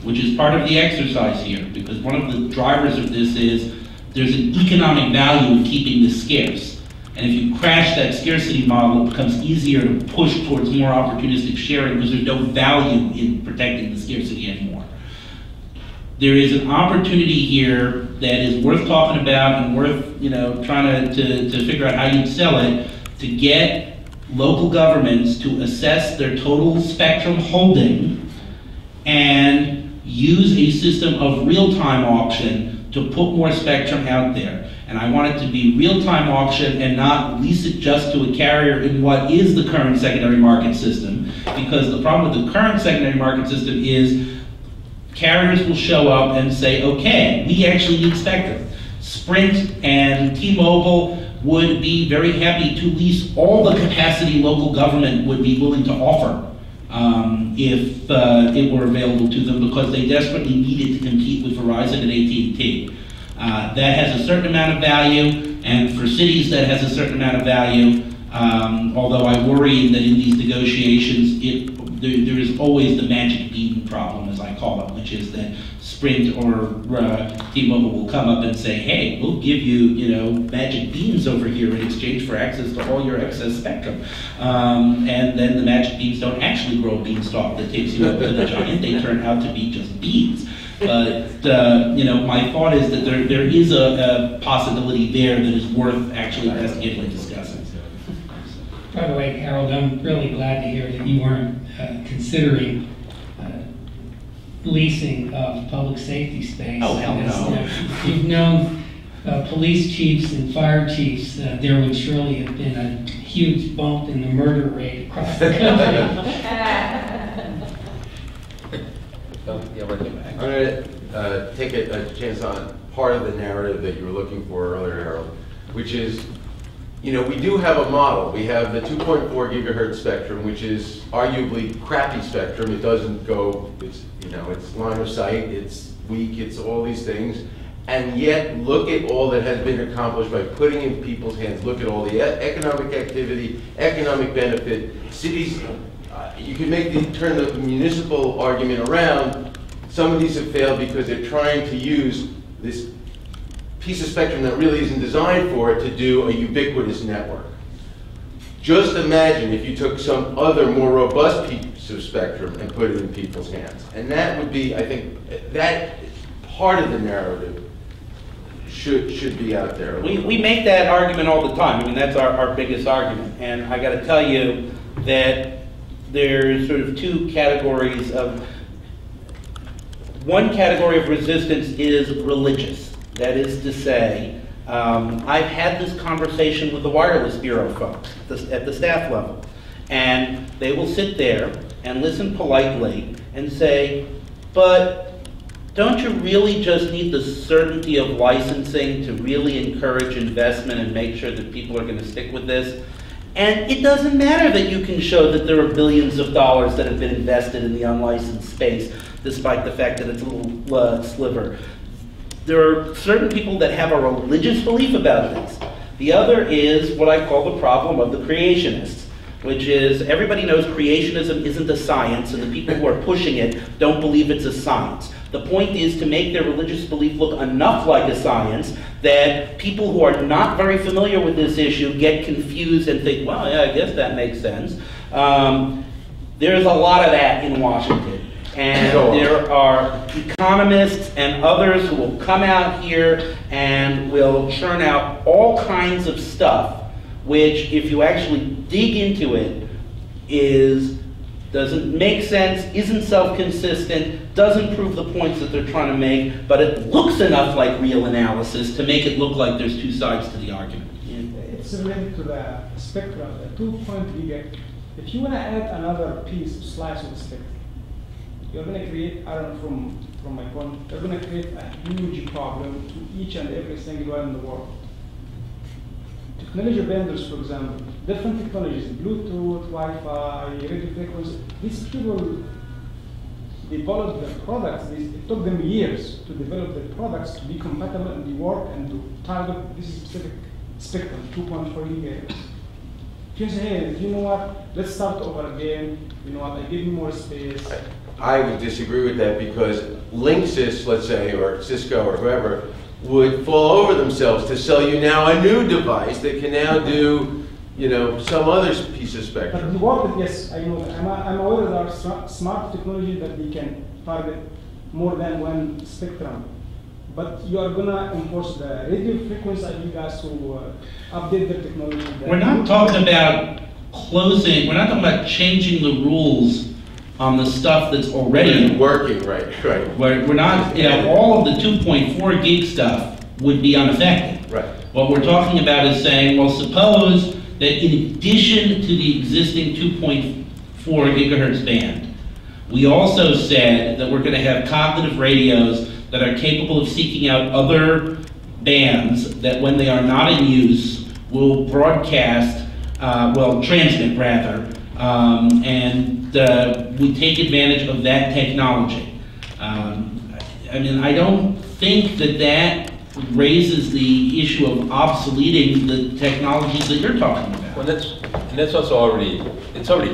which is part of the exercise here, because one of the drivers of this is there's an economic value in keeping this scarce. And if you crash that scarcity model, it becomes easier to push towards more opportunistic sharing because there's no value in protecting the scarcity anymore. There is an opportunity here that is worth talking about and worth, trying to figure out how you'd sell it, to get local governments to assess their total spectrum holding and use a system of real-time auction to put more spectrum out there. And I want it to be real-time auction and not lease it just to a carrier in what is the current secondary market system, because the problem with the current secondary market system is carriers will show up and say, okay, we actually need spectrum. Sprint and T-Mobile would be very happy to lease all the capacity local government would be willing to offer if it were available to them, because they desperately need it to compete with Verizon and AT&T. That has a certain amount of value, and for cities that has a certain amount of value, although I worry that in these negotiations there is always the magic bean problem, as I call it, which is that Sprint or T-Mobile will come up and say, hey, we'll give you, magic beans over here in exchange for access to all your excess spectrum. And then the magic beans don't actually grow a beanstalk that takes you up to the giant. They turn out to be just beans. But, my thought is that there is a possibility there that is worth actually investigating and discussing. By the way, Harold, I'm really glad to hear that you weren't considering leasing of public safety space. Oh, hell no. You've known police chiefs and fire chiefs, there would surely have been a huge bump in the murder rate across the country. I'm going to take a chance on part of the narrative that you were looking for earlier, Harold, which is, we do have a model. We have the 2.4 gigahertz spectrum, which is arguably crappy spectrum. It doesn't go, it's line of sight, it's weak, it's all these things. And yet, look at all that has been accomplished by putting it in people's hands. Look at all the economic activity, economic benefit. Cities, you can turn the municipal argument around. Some of these have failed because they're trying to use this piece of spectrum that really isn't designed for it to do a ubiquitous network. Just imagine if you took some other more robust piece of spectrum and put it in people's hands. And that would be, I think, that part of the narrative should be out there. We make that argument all the time. I mean, that's our biggest argument. And I got to tell you that there's sort of two categories of one category of resistance is religious. That is to say, I've had this conversation with the Wireless Bureau folks at the staff level, and they will sit there and listen politely and say, but don't you really just need the certainty of licensing to really encourage investment and make sure that people are going to stick with this? And it doesn't matter that you can show that there are billions of dollars that have been invested in the unlicensed space, despite the fact that it's a little sliver. There are certain people that have a religious belief about this. The other is what I call the problem of the creationists, which is everybody knows creationism isn't a science, and the people who are pushing it don't believe it's a science. The point is to make their religious belief look enough like a science that people who are not very familiar with this issue get confused and think, well, yeah, I guess that makes sense. There's a lot of that in Washington. And there are economists and others who will come out here and will churn out all kinds of stuff, which, if you actually dig into it, doesn't make sense, isn't self-consistent, doesn't prove the points that they're trying to make, but it looks enough like real analysis to make it look like there's two sides to the argument. It's related to the spectrum, the 2.3 GHz. If you want to add another piece, slice of the spectrum, you're going to create, I don't know, from my point, you're going to create a huge problem to each and every single one in the world. Technology vendors, for example, different technologies, Bluetooth, Wi-Fi, radio frequency, these people develop their products. It took them years to develop their products to be compatible and to work and to target this specific spectrum, 2.4 GHz. If you say, hey, you know what, let's start over again, you know what, I give you more space. I would disagree with that because Linksys, let's say, or Cisco or whoever, would fall over themselves to sell you now a new device that can now do, you know, some other piece of spectrum. But the work, yes, I know that. I'm aware there are smart technology that we can target more than one spectrum. But you are going to enforce the radio frequency and you guys to update the technology. We're not talking about closing, we're not talking about changing the rules on the stuff that's already working, right. We're not, you know, all of the 2.4 gig stuff would be unaffected. Right. What we're talking about is saying, well, suppose that in addition to the existing 2.4 gigahertz band, we also said that we're going to have cognitive radios that are capable of seeking out other bands that when they are not in use will broadcast, transmit rather, and we take advantage of that technology. I mean, I don't think that raises the issue of obsoleting the technologies that you're talking about. Well, that's also already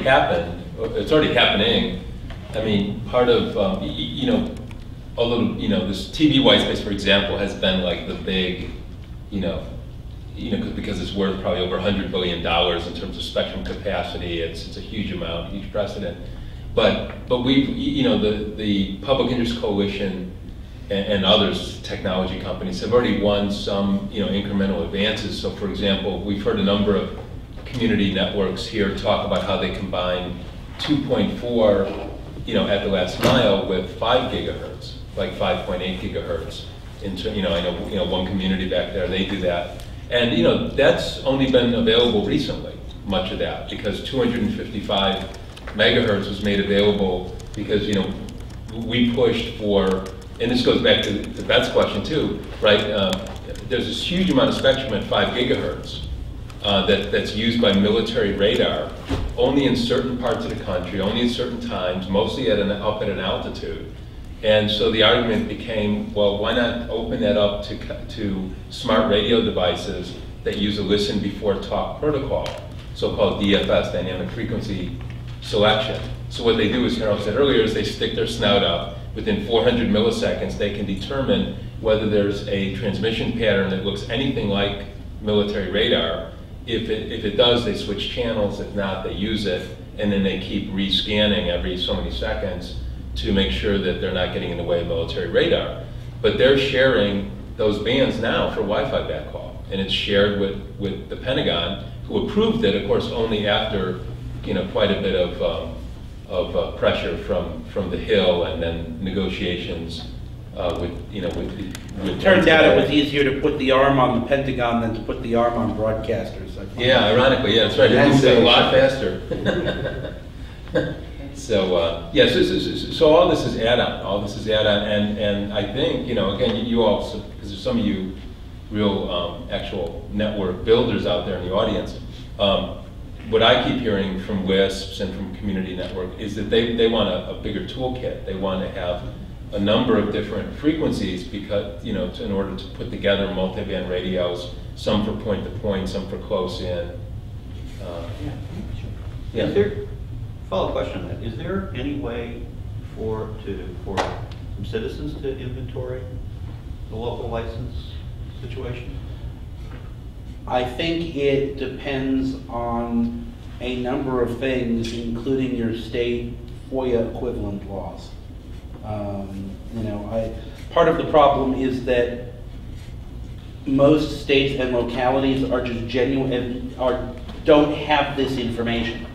happened. It's already happening. I mean, part of although this TV white space, for example, has been like the big, because it's worth probably over $100 billion in terms of spectrum capacity. It's a huge amount, huge precedent. But we've, the Public Interest Coalition and others, technology companies, have already won some, incremental advances. So, for example, we've heard a number of community networks here talk about how they combine 2.4, at the last mile with 5 gigahertz, like 5.8 gigahertz. I know, one community back there, they do that. And, that's only been available recently, much of that, because 255 megahertz was made available because, we pushed for, and this goes back to Beth's question too, right? There's this huge amount of spectrum at 5 gigahertz that's used by military radar, only in certain parts of the country, only at certain times, mostly up at an altitude. And so the argument became, well, why not open that up to smart radio devices that use a listen before talk protocol, so-called DFS, dynamic frequency selection. So what they do, as Harold said earlier, is they stick their snout up. Within 400 milliseconds, they can determine whether there's a transmission pattern that looks anything like military radar. If it does, they switch channels. If not, they use it, and then they keep rescanning every so many seconds to make sure that they're not getting in the way of military radar. But they're sharing those bands now for Wi-Fi backhaul, and it's shared with the Pentagon, who approved it, of course, only after quite a bit of pressure from the Hill, and then negotiations with, you know, with It turned out it was easier to put the arm on the Pentagon than to put the arm on broadcasters. I find. Yeah, ironically, yeah, that's right. It moves a lot faster. So, yeah, so all this is add-on. All this is add-on, and I think, you know, again, you all, because there's some of you real actual network builders out there in the audience. What I keep hearing from WISPs and from Community Network is that they want a bigger toolkit. They want to have a number of different frequencies because, you know, in order to put together multiband radios, some for point-to-point, some for close-in. Yeah. Is there, follow-up question on that, is there any way for some citizens to inventory the local license situation? I think it depends on a number of things, including your state FOIA equivalent laws. You know, part of the problem is that most states and localities are just genuine don't have this information.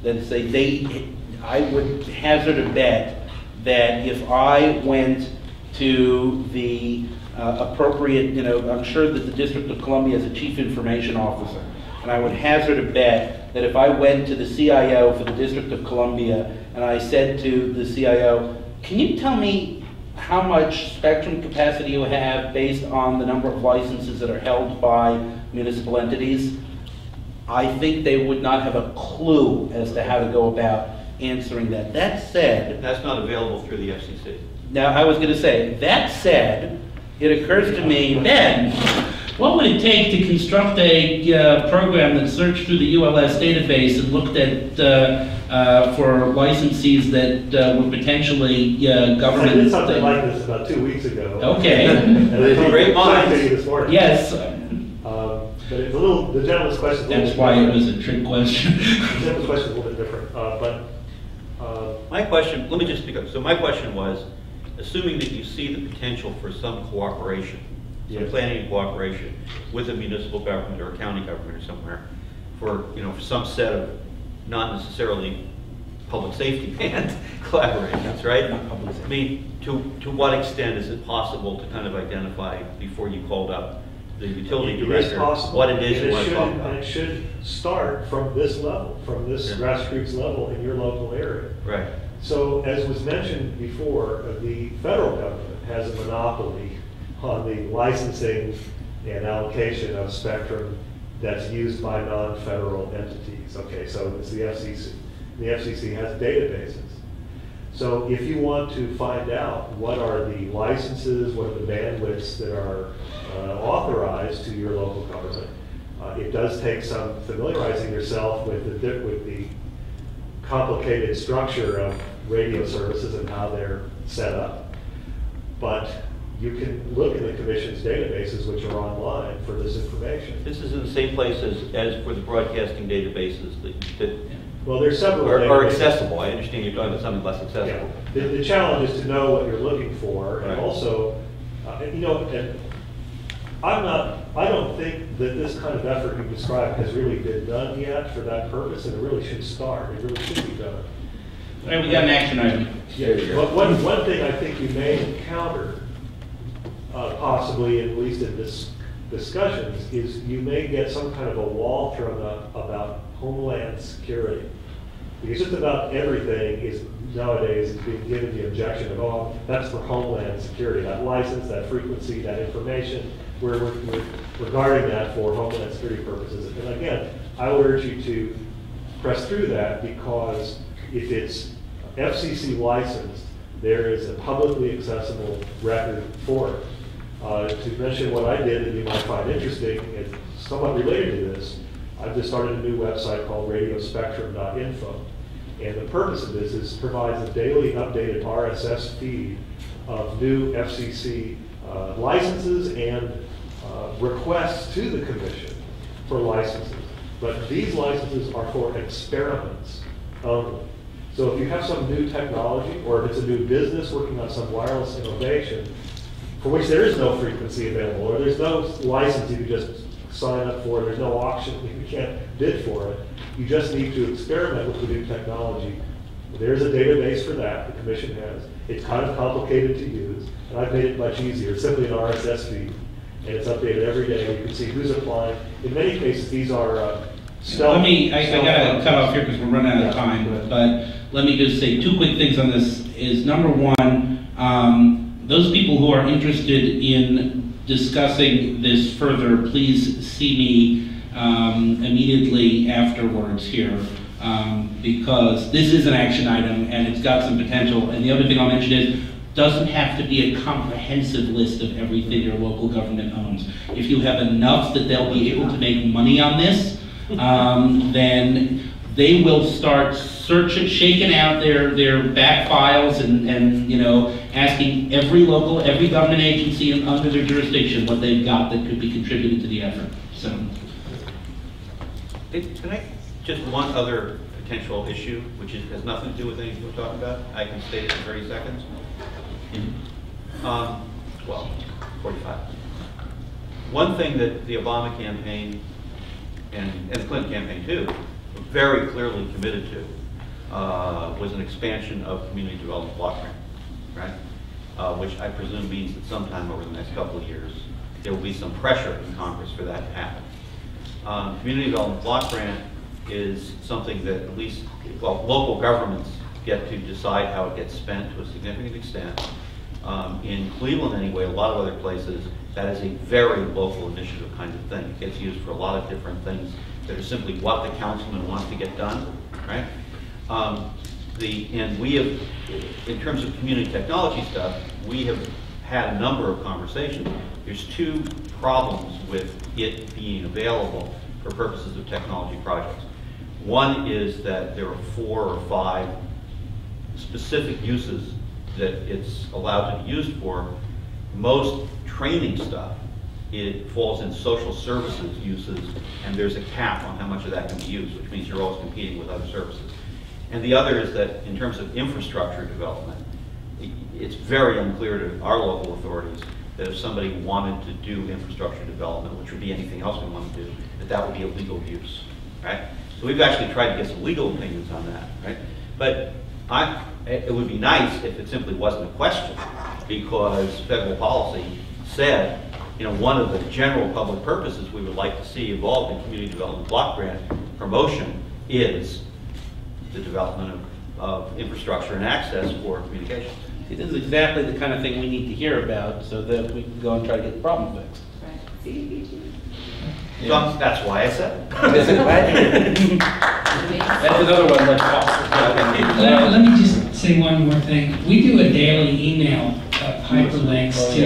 That say I would hazard a bet that if I went to the appropriate, you know, I'm sure that the District of Columbia has a chief information officer, and I would hazard a bet that if I went to the CIO for the District of Columbia and I said to the CIO, can you tell me how much spectrum capacity you have based on the number of licenses that are held by municipal entities? I think they would not have a clue as to how to go about answering that. That said... That's not available through the FCC. Now, I was going to say, that said, it occurs to me, Ben, what would it take to construct a program that searched through the ULS database and looked at for licensees that would potentially government... I did something like this about 2 weeks ago. Okay. And I told great you minds. this morning. Yes. But it's a little, the gentleman's question is a little That's why it was a trick question. The gentleman's question is a little bit different. My question, let me just speak up. So my question was, assuming that you see the potential for some cooperation, some planning and cooperation with a municipal government or a county government or somewhere for, you know, for some set of not necessarily public safety band collaborations, right? I mean, to what extent is it possible to kind of identify before you called up the utility director what it is you want to talk about? And it should start from this level, from this grassroots level in your local area. Right. So, as was mentioned before, the federal government has a monopoly on the licensing and allocation of spectrum that's used by non-federal entities. Okay, so it's the FCC. The FCC has databases. So if you want to find out what are the licenses, what are the bandwidths that are authorized to your local government, it does take some familiarizing yourself with the complicated structure of radio services and how they're set up. But you can look in the Commission's databases, which are online, for this information. This is in the same place as for the broadcasting databases that well, there's several are accessible. I understand you're talking about something less accessible. Yeah. The challenge is to know what you're looking for, and also, you know, and I don't think that this kind of effort you described has really been done yet for that purpose, and it really should start. It really should be done. All right, we got an action item. Yeah. But one thing I think you may encounter, possibly at least in this discussions, is you may get some kind of a wall thrown up about Homeland Security. Because just about everything is nowadays is being given the objection of, oh, that's for Homeland Security. That license, that frequency, that information, we're regarding that for Homeland Security purposes. And again, I would urge you to press through that, because if it's FCC licensed, there is a publicly accessible record for it. To mention what I did that you might find interesting, and somewhat related to this, I've just started a new website called radiospectrum.info. And the purpose of this is provides a daily updated RSS feed of new FCC licenses and requests to the Commission for licenses. But these licenses are for experiments only. So if you have some new technology, or if it's a new business working on some wireless innovation, for which there is no frequency available, or there's no license you can just sign up for, there's no auction, you can't bid for it, you just need to experiment with the new technology, There's a database for that, the commission has. It's kind of complicated to use, and I've made it much easier. It's simply an RSS feed, and it's updated every day. You can see who's applying. In many cases, these are I gotta cut off here because we're running out of time, but let me just say 2 quick things on this. Is number one, those people who are interested in discussing this further, please see me immediately afterwards here, because this is an action item and it's got some potential. And the other thing I'll mention is, doesn't have to be a comprehensive list of everything your local government owns. If you have enough that they'll be able to make money on this, then they will start shaking out their back files and you know, asking every government agency under their jurisdiction what they've got that could be contributed to the effort. So, can I, just one other potential issue, which has nothing to do with anything we're talking about. I can state it in 30 seconds. Well, 45. One thing that the Obama campaign and the Clinton campaign too were very clearly committed to was an expansion of community development block grant, right? Which I presume means that sometime over the next couple of years there will be some pressure in Congress for that to happen. Community development block grant is something that at least, well, local governments get to decide how it gets spent to a significant extent. In Cleveland anyway, a lot of other places, that is a very local initiative kind of thing. It gets used for a lot of different things that are simply what the councilman wants to get done, right? And we have, in terms of community technology stuff, we have had a number of conversations. There's 2 problems with it being available for purposes of technology projects. One is that there are 4 or 5 specific uses that it's allowed to be used for. Most training stuff, it falls in social services uses, and there's a cap on how much of that can be used, which means you're always competing with other services. And the other is that in terms of infrastructure development, it's very unclear to our local authorities that if somebody wanted to do infrastructure development, which would be anything else we want to do, that would be a legal use, right? So we've actually tried to get some legal opinions on that, right? But it would be nice if it simply wasn't a question, because federal policy said, you know, one of the general public purposes we would like to see involved in community development block grant promotion is the development of infrastructure and access for communications. See, this is exactly the kind of thing we need to hear about so that we can go and try to get the problem fixed. Right. So that's why I said it. That's another one. Let me just say one more thing. We do a daily email hyperlinks to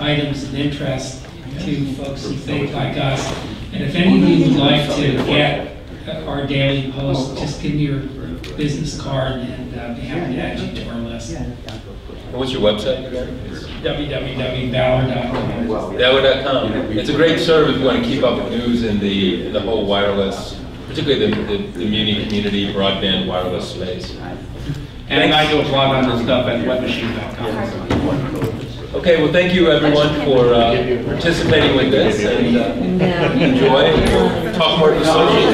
items of interest to folks who think like us. And if any of you would like to get our daily post, just give me your business card and be happy to add you to our list. What's your website? www.ballard.com. Ballard.com. It's a great service if you want to keep up with news in the whole wireless, particularly the muni community broadband wireless space. And I do a blog on this stuff at webmachine.com. Okay, well, thank you everyone for participating with this, and enjoy. We'll talk more to the social.